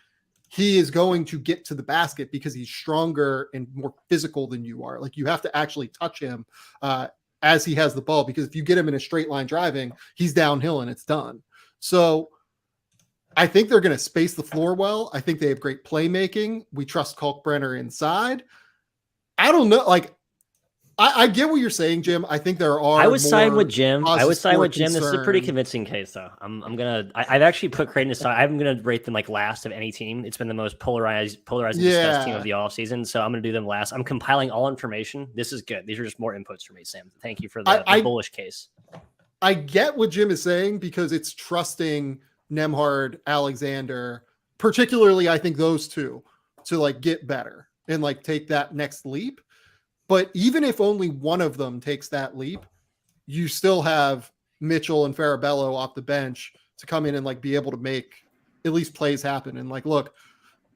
he is going to get to the basket because he's stronger and more physical than you are. Like you have to actually touch him as he has the ball, because if you get him in a straight line driving, he's downhill and it's done. So I think they're going to space the floor well. I think they have great playmaking. We trust Kalkbrenner inside. I don't know. Like, I get what you're saying, Jim. I think there are. I would side with Jim. This is a pretty convincing case, though. I've actually put Creighton aside. I'm gonna rate them like last of any team. It's been the most polarizing discussed team of the offseason. So I'm gonna do them last. I'm compiling all information. This is good. These are just more inputs for me, Sam. Thank you for the bullish case. I get what Jim is saying, because it's trusting Nembhard, Alexander, particularly. I think those two to like get better and like take that next leap. But even if only one of them takes that leap, you still have Mitchell and Farabello off the bench to come in and like be able to make at least plays happen. And like, look,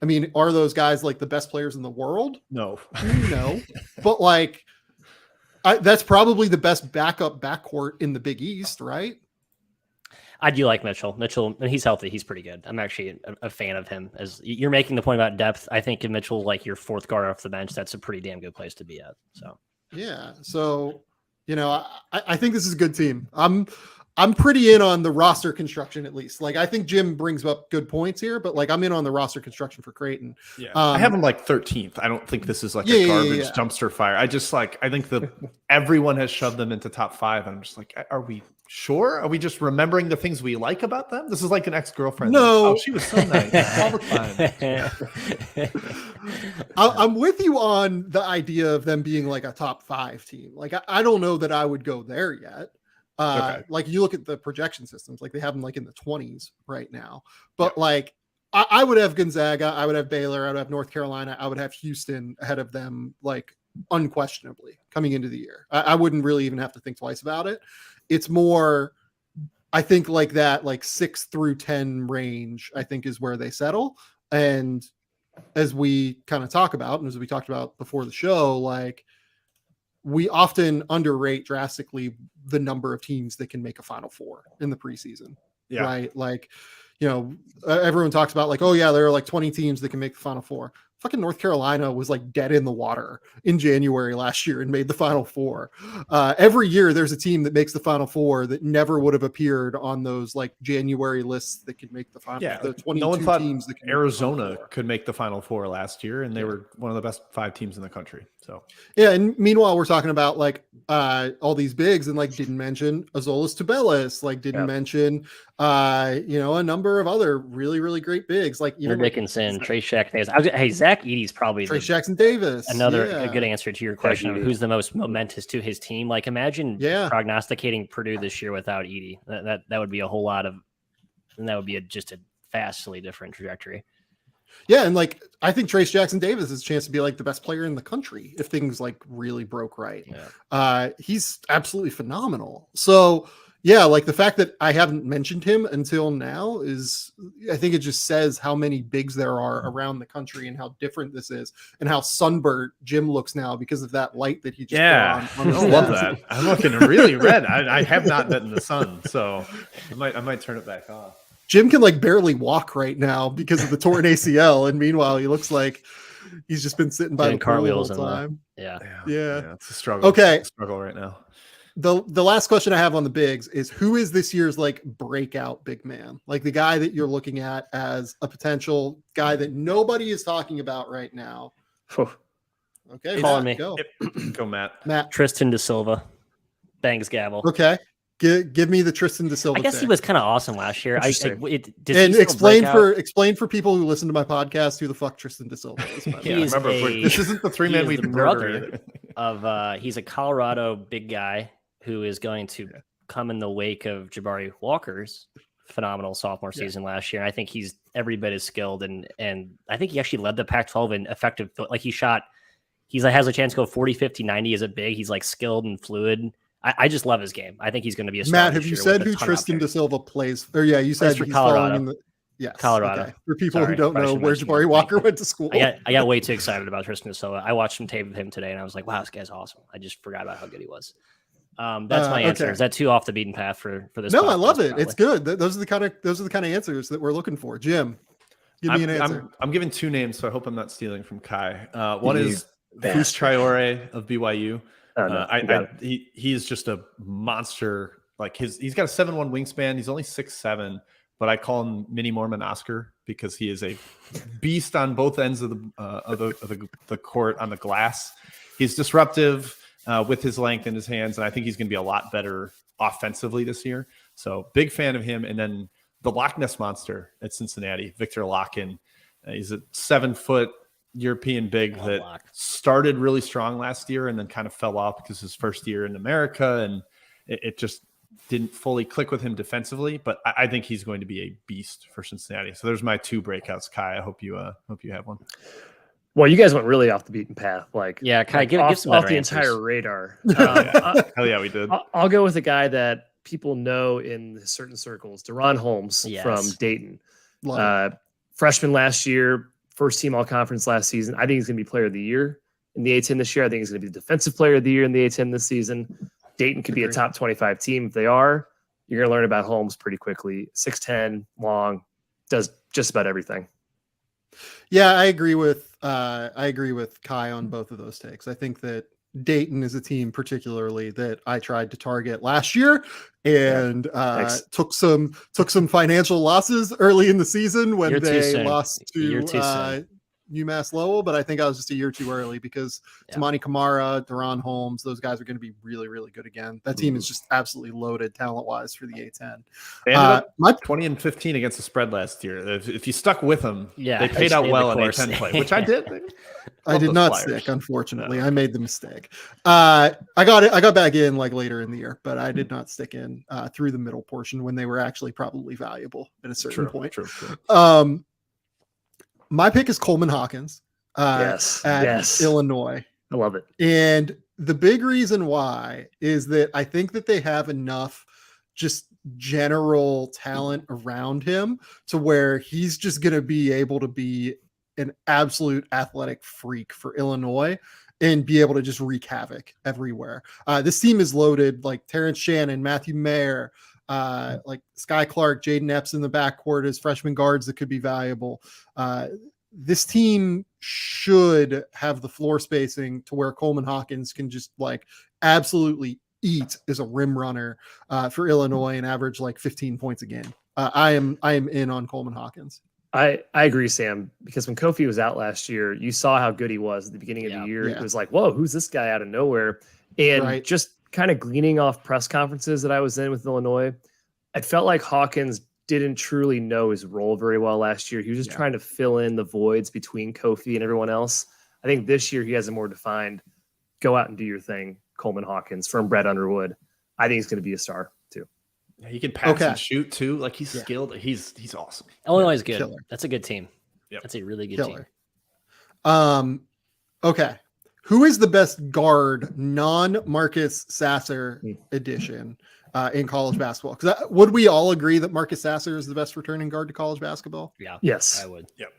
I mean, are those guys like the best players in the world? No. But like, that's probably the best backup backcourt in the Big East, right? I do like Mitchell. And he's healthy. He's pretty good. I'm actually a fan of him. As you're making the point about depth, I think if Mitchell, like your fourth guard off the bench, that's a pretty damn good place to be at. So yeah. So, you know, I think this is a good team. I'm pretty in on the roster construction, at least. Like, I think Jim brings up good points here, but like I'm in on the roster construction for Creighton. Yeah, I have him like 13th. I don't think this is like a garbage dumpster fire. I think everyone has shoved them into top 5. And I'm just like, are we sure? Are we just remembering the things we like about them? This is like an ex-girlfriend. No, she was so nice all the time. I'm with you on the idea of them being like a top 5 team. Like, I don't know that I would go there yet. Like you look at the projection systems, like they have them like in the 20s right now. But like I would have Gonzaga, I would have Baylor, I would have North Carolina, I would have Houston ahead of them, like unquestionably coming into the year. I wouldn't really even have to think twice about it. It's more, I think like that, like 6 through 10 range, I think is where they settle. And as we kind of talk about, and as we talked about before the show, like we often underrate drastically the number of teams that can make a Final Four in the preseason, right? Like, you know, everyone talks about like, oh yeah, there are like 20 teams that can make the Final Four. Fucking North Carolina was like dead in the water in January last year and made the Final Four. Every year there's a team that makes the Final Four that never would have appeared on those like January lists that could make the Final. Yeah, the 22 no one thought teams that Arizona could make the Final Four last year, and they were one of the best 5 teams in the country. So yeah, and meanwhile we're talking about like all these bigs, and like didn't mention Azolas Tubelis, like didn't mention you know, a number of other really, really great bigs, like even Dickinson, Trey Jackson. Hey, Zach Edey's probably Trey Jackson Davis. Another a good answer to your question of who's the most momentous to his team. Like imagine prognosticating Purdue this year without Edey. That would be a whole lot of, and that would be just a vastly different trajectory. Yeah, and like I think Trace Jackson Davis has a chance to be like the best player in the country if things like really broke right. He's absolutely phenomenal. So yeah, like the fact that I haven't mentioned him until now is, I think it just says how many bigs there are around the country and how different this is and how sunburnt Jim looks now because of that light that he just put on. I love that. I'm looking really red. I have not been in the sun, so I might turn it back off. Jim can like barely walk right now because of the torn ACL, and meanwhile he looks like he's just been sitting by the cartwheels the whole time. Yeah. It's a struggle. Okay, it's a struggle right now. The last question I have on the bigs is, who is this year's like breakout big man? Like the guy that you're looking at as a potential guy that nobody is talking about right now. Okay, calling me. Go. Go, Matt. Tristan Da Silva. Bangs gavel. Okay. Give me the Tristan Da Silva. I guess he was kind of awesome last year. Explain for people who listen to my podcast who the fuck Tristan Da Silva is. This isn't the three man we've brother of. He's a Colorado big guy who is going to come in the wake of Jabari Walker's phenomenal sophomore season last year. I think he's every bit as skilled, and I think he actually led the Pac-12 in effective. Like he has a chance to go 40, 50, 90 as a big. He's like skilled and fluid. I just love his game. I think he's going to be a star. Matt, have you said who Tristan Da Silva plays? Or you said for he's Colorado. In the, yes, Colorado. Okay. For people who don't know where Jabari Walker went to school. I got way too excited about Tristan Da Silva. I watched some tape of him today, and I was like, wow, this guy's awesome. I just forgot about how good he was. That's my answer. Is that too off the beaten path for this? No, I love it. Probably. It's good. Those are the kind of answers that we're looking for. Jim, give me an answer. I'm giving two names, so I hope I'm not stealing from Kai. One is Fus Traore of BYU. He's just a monster. Like he's got a 7'1" wingspan. He's only 6'7", but I call him Mini Mormon Oscar because he is a beast on both ends of the court on the glass. He's disruptive with his length in his hands, and I think he's going to be a lot better offensively this year. So big fan of him. And then the Loch Ness Monster at Cincinnati, Victor Locken. He's a 7-foot European big that started really strong last year and then kind of fell off because his first year in America, and it just didn't fully click with him defensively. But I think he's going to be a beast for Cincinnati. So there's my two breakouts. Kai, I hope you have one. Well, you guys went really off the beaten path. Kai, give some off the answers. Entire radar. Hell yeah, we did. I'll go with a guy that people know in certain circles, Deron Holmes from Dayton. Freshman last year, first team all conference last season. I think he's going to be player of the year in the A-10 this year. I think he's going to be the defensive player of the year in the A-10 this season. Dayton could be a top 25 team. If they are, you're going to learn about Holmes pretty quickly. 6'10", long, does just about everything. Yeah, I agree with Kai on both of those takes. I think that Dayton is a team particularly that I tried to target last year and took some financial losses early in the season when they lost to UMass Lowell, but I think I was just a year too early because Tamani Kamara, Deron Holmes, those guys are going to be really, really good again. That team is just absolutely loaded talent-wise for the A-10. They ended up 20-15 against the spread last year. If you stuck with them, they paid out well in A-10 play, which I did. I did not stick, unfortunately. No. I made the mistake. I got back in like later in the year, but I did not stick in through the middle portion when they were actually probably valuable at a certain point. True. My pick is Coleman Hawkins at Illinois. I love it. And the big reason why is that I think that they have enough just general talent around him to where he's just going to be able to be an absolute athletic freak for Illinois and be able to just wreak havoc everywhere. This team is loaded, like Terrence Shannon, Matthew Mayer, like Sky Clark, Jaden Epps in the backcourt as freshman guards that could be valuable. This team should have the floor spacing to where Coleman Hawkins can just like absolutely eat as a rim runner for Illinois and average like 15 points a game. I am in on Coleman Hawkins. I agree, Sam, because when Kofi was out last year, you saw how good he was at the beginning of the year. It was like, whoa, who's this guy out of nowhere? And just kind of gleaning off press conferences that I was in with Illinois, I felt like Hawkins didn't truly know his role very well last year. He was just trying to fill in the voids between Kofi and everyone else. I think this year he has a more defined, go out and do your thing, Coleman Hawkins from Brett Underwood. I think he's going to be a star too. Yeah, he can pass and shoot too. Like he's skilled. He's awesome. Illinois is good. Killer. That's a good team. That's a really good team. Okay. Who is the best guard, non-Marcus Sasser edition in college basketball? Because would we all agree that Marcus Sasser is the best returning guard to college basketball? Yeah. Yes. I would. Yep.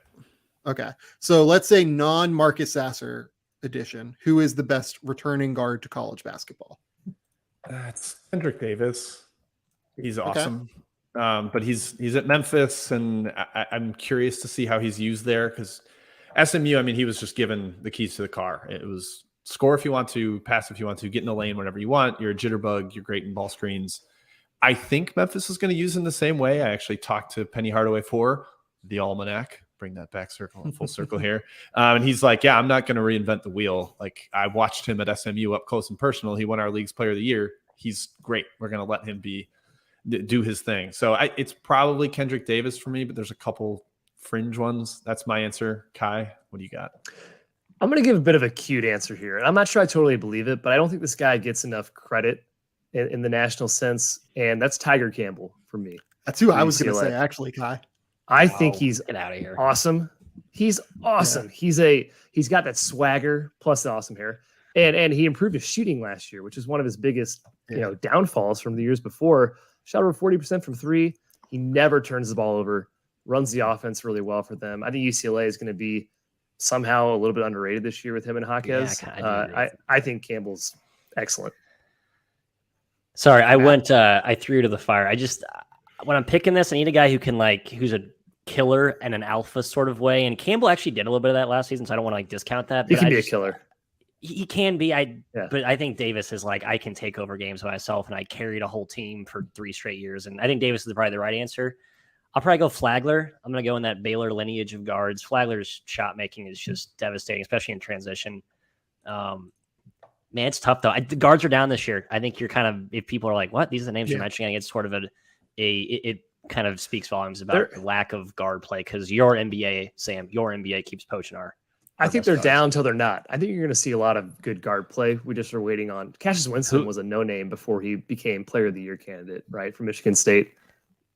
Okay. So let's say non-Marcus Sasser edition. Who is the best returning guard to college basketball? It's Kendrick Davis. He's awesome. But he's at Memphis, and I'm curious to see how he's used there, because SMU, I mean, he was just given the keys to the car. It was score if you want to, pass if you want to, get in the lane whenever you want. You're a jitterbug. You're great in ball screens. I think Memphis is going to use him the same way. I actually talked to Penny Hardaway for the Almanac. Bring that back full circle here. And he's like, yeah, I'm not going to reinvent the wheel. Like, I watched him at SMU up close and personal. He won our league's player of the year. He's great. We're going to let him do his thing. So it's probably Kendrick Davis for me, but there's a couple fringe ones. That's my answer. Kai, what do you got? I'm going to give a bit of a cute answer here. And I'm not sure I totally believe it, but I don't think this guy gets enough credit in the national sense. And that's Tiger Campbell for me. That's who I was going to say, actually, Kai. I think he's get out of here. Awesome. He's awesome. Yeah. He's got that swagger plus the awesome hair. And he improved his shooting last year, which is one of his biggest, downfalls from the years before. Shot over 40% from three. He never turns the ball over, runs the offense really well for them. I think UCLA is going to be somehow a little bit underrated this year with him and Jaquez. I think Campbell's excellent. Sorry, I threw to the fire. When I'm picking this, I need a guy who can who's a killer and an alpha sort of way. And Campbell actually did a little bit of that last season, so I don't want to discount that. He can be a killer. He can be. But I think Davis is I can take over games by myself, and I carried a whole team for 3 straight years. And I think Davis is probably the right answer. I'll probably go Flagler. I'm going to go in that Baylor lineage of guards. Flagler's shot making is just devastating, especially in transition. Man, it's tough though. The guards are down this year. I think you're kind of, if people are like, what? These are the names you're mentioning. It's sort of it kind of speaks volumes about the lack of guard play, because your NBA, Sam, keeps poaching our. I think they're down until they're not. I think you're going to see a lot of good guard play. We just are waiting on. Cassius Winston was a no-name before he became Player of the Year candidate, right, from Michigan State.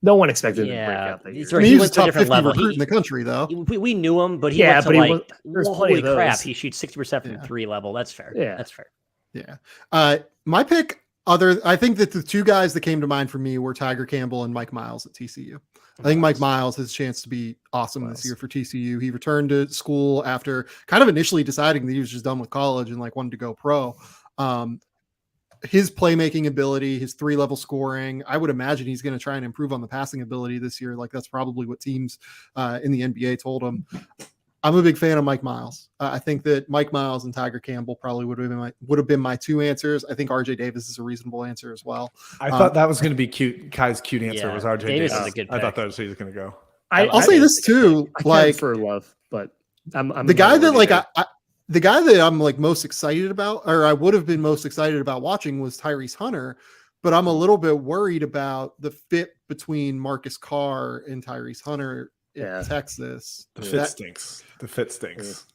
No one expected him to break out that year. He was a top 50 recruit in the country, though. We knew him, but he went to holy crap, he shoots 60% from 3 level. That's fair. Yeah, that's fair. Yeah. My pick, I think that the 2 guys that came to mind for me were Tiger Campbell and Mike Miles at TCU. I think Mike Miles has a chance to be awesome this year for TCU. He returned to school after kind of initially deciding that he was just done with college and wanted to go pro. His playmaking ability, his 3-level scoring, I would imagine he's going to try and improve on the passing ability this year. That's probably what teams in the NBA told him. I'm a big fan of Mike Miles. I think that Mike Miles and Tiger Campbell probably would have been my 2 answers. I think RJ Davis is a reasonable answer as well. I thought that was going to be cute. Kai's cute answer was RJ Davis. Is a good pick. I thought that was who he was going to go. I'll say this too. For love, but I'm the guy that the guy that I'm most excited about, or I would have been most excited about watching, was Tyrese Hunter. But I'm a little bit worried about the fit between Marcus Carr and Tyrese Hunter in Texas. The fit stinks.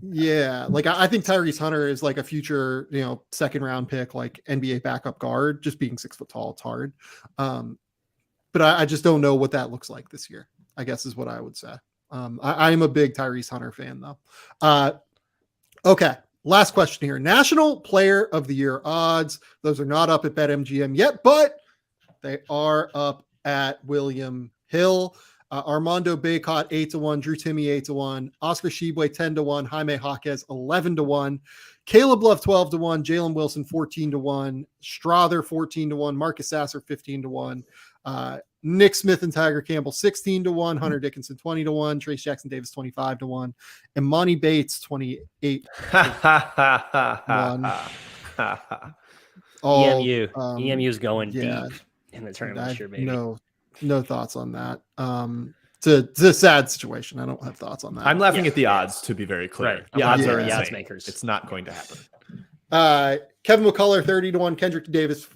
Yeah. I think Tyrese Hunter is a future, 2nd round pick, NBA backup guard. Just being 6 foot tall, it's hard. But I just don't know what that looks like this year, I guess is what I would say. I'm a big Tyrese Hunter fan though. Okay. Last question here. National Player of the Year odds. Those are not up at BetMGM yet, but they are up at William Hill. Armando Bacot 8-1, Drew Timme 8-1, Oscar Tshiebwe 10-1, Jaime Jaquez 11-1, Caleb Love 12-1, Jalen Wilson 14-1, Strother 14-1, Marcus Sasser 15-1, Nick Smith and Tiger Campbell 16-1, Hunter Dickinson 20-1, Trace Jackson Davis 25-1, and Monty Bates 28. EMU's going deep in the tournament this year, baby. No thoughts on that. It's a sad situation. I don't have thoughts on that. I'm laughing at the odds, to be very clear. Right. The odds are the odds insane. makers. It's not going to happen. Kevin McCullough 30-1, Kendrick Davis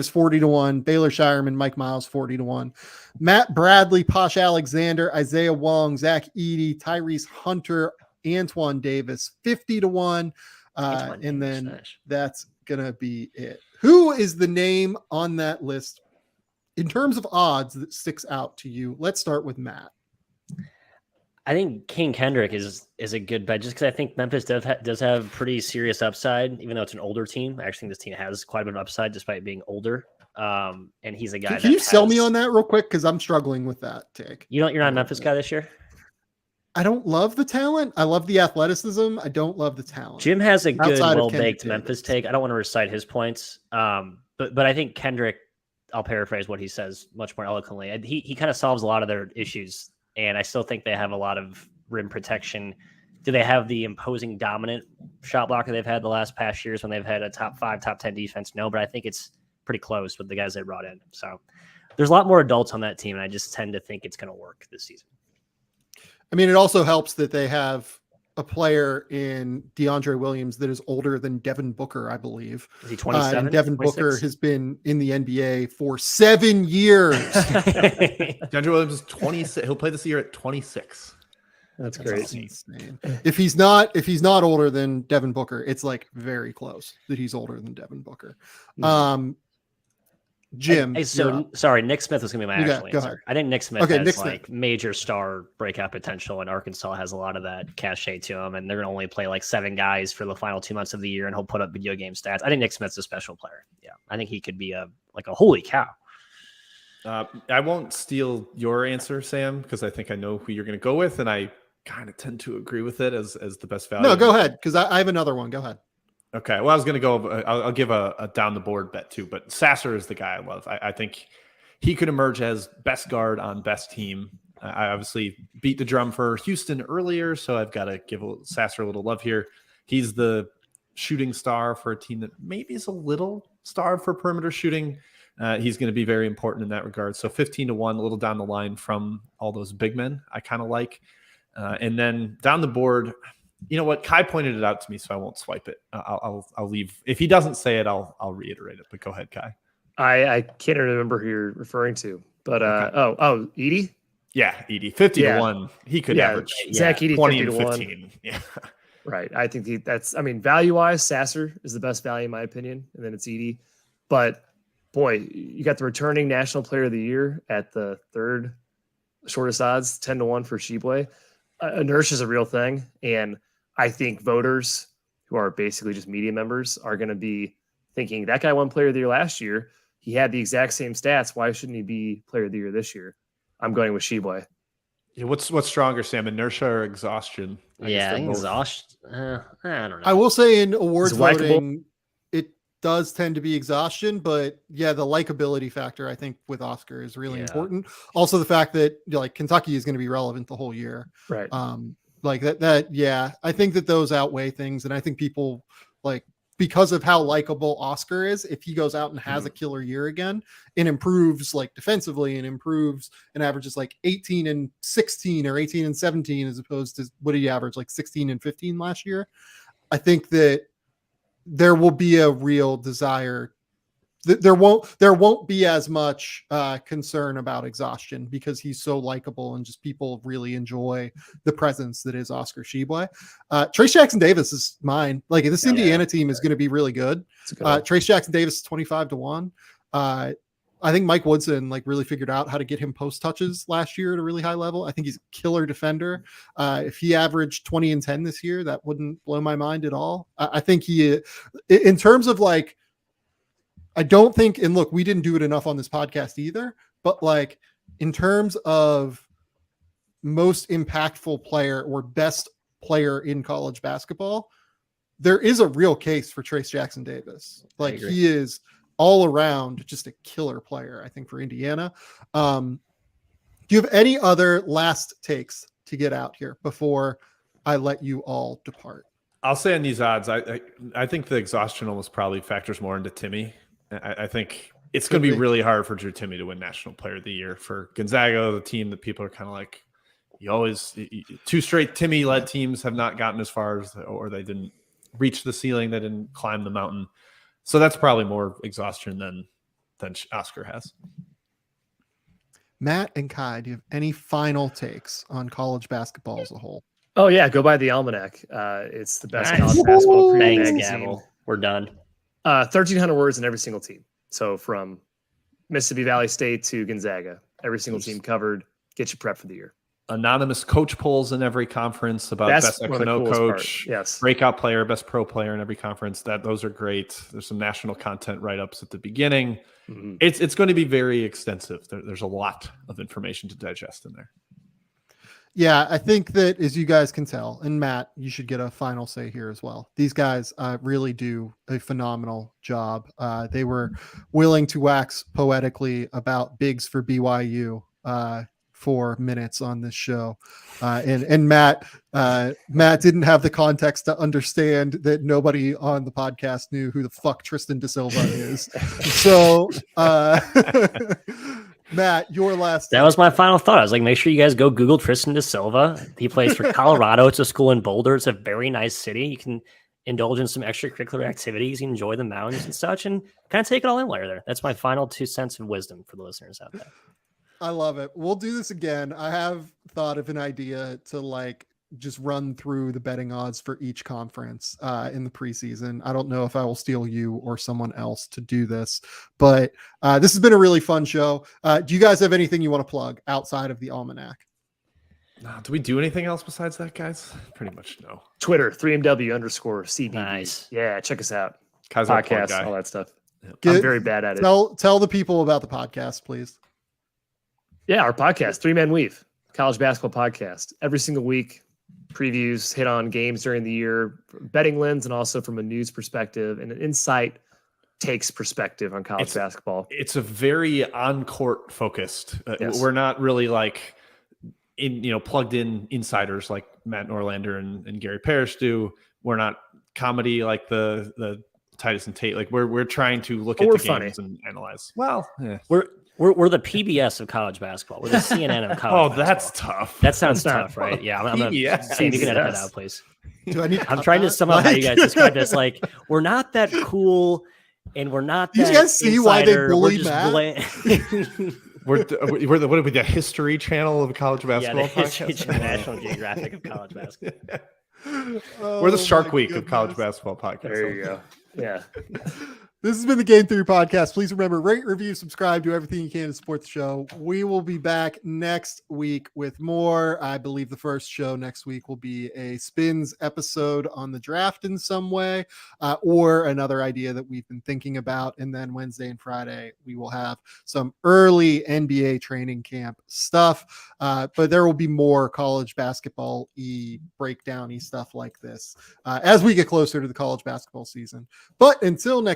40-1, Baylor Shireman, Mike Miles 40-1, Matt Bradley, Posh Alexander, Isaiah Wong, Zach Edey, Tyrese Hunter, Antoine Davis 50-1, and then that's gonna be it. Who is the name on that list in terms of odds that sticks out to you? Let's start with Matt. I think King Kendrick is a good bet just because I think Memphis does have pretty serious upside, even though it's an older team. I actually think this team has quite a bit of upside despite being older. And he's a guy. Can you sell me on that real quick? Because I'm struggling with that take. You're not a Memphis guy this year? I don't love the talent. I love the athleticism. I don't love the talent. Jim has a good, well-baked Memphis take. I don't want to recite his points, but I think Kendrick, I'll paraphrase what he says much more eloquently. He kind of solves a lot of their issues, and I still think they have a lot of rim protection. Do they have the imposing dominant shot blocker they've had the past years when they've had a top 5, top 10 defense? No, but I think it's pretty close with the guys they brought in. So there's a lot more adults on that team, and I just tend to think it's going to work this season. I mean, it also helps that they have a player in DeAndre Williams that is older than Devin Booker, I believe. Is he 27? And Devin 26? Booker has been in the NBA for 7 years. DeAndre Williams is 26. He'll play this year at 26. That's crazy. Insane. If he's not older than Devin Booker, it's like very close that he's older than Devin Booker. Jim. Sorry, Nick Smith was going to be my actual answer. Ahead. I think Nick Smith has major star breakout potential, and Arkansas has a lot of that cachet to him, and they're going to only play like 7 guys for the final 2 months of the year, and he'll put up video game stats. I think Nick Smith's a special player. Yeah, I think he could be a holy cow. I won't steal your answer, Sam, because I think I know who you're going to go with, and I kind of tend to agree with it as the best value. No, go ahead, because I have another one. Go ahead. Okay, well, I was going to go. I'll give a down the board bet too, but Sasser is the guy I love. I think he could emerge as best guard on best team. I obviously beat the drum for Houston earlier, so I've got to give Sasser a little love here. He's the shooting star for a team that maybe is a little starved for perimeter shooting. He's going to be very important in that regard. So 15-1, a little down the line from all those big men I kind of like. And then down the board, you know what? Kai pointed it out to me, so I won't swipe it. I'll leave. If he doesn't say it, I'll reiterate it. But go ahead, Kai. I can't remember who you're referring to, but okay. Edey. Yeah, Edey, 50-1. He could average Zach Edey 20 and 15. Yeah, right. I think that's. I mean, value-wise, Sasser is the best value in my opinion, and then it's Edey. But boy, you got the returning National Player of the Year at the third shortest odds, 10-1 for Tshiebwe. Inertia is a real thing, and I think voters who are basically just media members are going to be thinking that guy won Player of the Year last year. He had the exact same stats. Why shouldn't he be Player of the Year this year? I'm going with Tshiebwe. Yeah, what's stronger, Sam? Inertia or exhaustion? I think exhaustion. I don't know. I will say in awards voting, it does tend to be exhaustion, but yeah, the likability factor I think with Oscar is really important. Also, the fact that Kentucky is going to be relevant the whole year, right? Like that. Yeah, I think that those outweigh things, and I think people because of how likable Oscar is, if he goes out and has a killer year again and improves defensively and improves and averages 18 and 16 or 18 and 17 as opposed to what did he average 16 and 15 last year, I think that there will be a real desire. There won't be as much concern about exhaustion because he's so likable and just people really enjoy the presence that is Oscar Tshiebwe. Trace Jackson Davis is mine. This Indiana team is going to be really good. Trace Jackson Davis 25-1. I think Mike Woodson really figured out how to get him post touches last year at a really high level. I think he's a killer defender. If he averaged 20 and 10 this year, that wouldn't blow my mind at all. I think he, in terms of I don't think, and look, we didn't do it enough on this podcast either, but in terms of most impactful player or best player in college basketball, there is a real case for Trace Jackson Davis. He is all around just a killer player, I think, for Indiana. Do you have any other last takes to get out here before I let you all depart? I'll say on these odds, I think the exhaustion almost probably factors more into Timmy. I think it's going to be really hard for Drew Timme to win National Player of the Year. For Gonzaga, the team that people are kind of 2 straight Timme-led teams have not gotten as far as, or they didn't reach the ceiling, they didn't climb the mountain. So that's probably more exhaustion than Oscar has. Matt and Kai, do you have any final takes on college basketball as a whole? Oh yeah, go buy the Almanac. It's the best college basketball magazine. Gavel. We're done. 1,300 words in every single team. So from Mississippi Valley State to Gonzaga, every single team covered. Get you prepped for the year. anonymous coach polls in every conference about best X and O coach, yes, breakout player, best pro player in every conference. Those are great. There's some national content write-ups at the beginning. Mm-hmm. It's going to be very extensive. There's a lot of information to digest in there. Yeah, I think that, as you guys can tell, and Matt, you should get a final say here as well. These guys really do a phenomenal job. They were willing to wax poetically about bigs for BYU for minutes on this show. And Matt didn't have the context to understand that nobody on the podcast knew who the fuck Tristan Da Silva is. So Matt, your last. That was my final thought. I was like, make sure you guys go Google Tristan Da Silva. He plays for Colorado. It's a school in Boulder. It's a very nice city. You can indulge in some extracurricular activities, enjoy the mountains and such, and kind of take it all in while you're there. That's my final 2 cents of wisdom for the listeners out there. I love it. We'll do this again. I have thought of an idea to just run through the betting odds for each conference in the preseason. I don't know if I will steal you or someone else to do this, but this has been a really fun show. Do you guys have anything you want to plug outside of the Almanac? Do we do anything else besides that, guys? Pretty much no. Twitter, 3MW_CBB. Nice. Yeah, check us out. Kai's Podcast, all that stuff. I'm very bad at it. Tell the people about the podcast, please. Yeah, our podcast, 3-Man Weave, college basketball podcast. Every single week, previews, hit on games during the year, betting lens, and also from a news perspective and an insight takes perspective on college basketball. It's a very on-court focused. Yes. We're not really plugged in insiders like Matt Norlander and Gary Parrish do. We're not comedy like the Titus and Tate. Like we're trying to look at the games and analyze. Well, yeah. We're the PBS of college basketball. We're the CNN of college. That's tough. That sounds tough, right? Yeah, I'm gonna. Sam, you can edit that out, please. I'm trying to sum up how you guys describe this. Like, we're not that cool, and we're not. That you guys see why they bully Matt? We're the History Channel of college basketball. Yeah, the History Channel, National Geographic of college basketball. We're the Shark Week of college basketball podcast. There you go. Yeah. This has been the Game Theory Podcast. Please remember, rate, review, subscribe, do everything you can to support the show. We will be back next week with more. I believe the first show next week will be a Spins episode on the draft in some way, or another idea that we've been thinking about. And then Wednesday and Friday, we will have some early NBA training camp stuff. But there will be more college basketball-y, breakdown-y stuff like this as we get closer to the college basketball season. But until next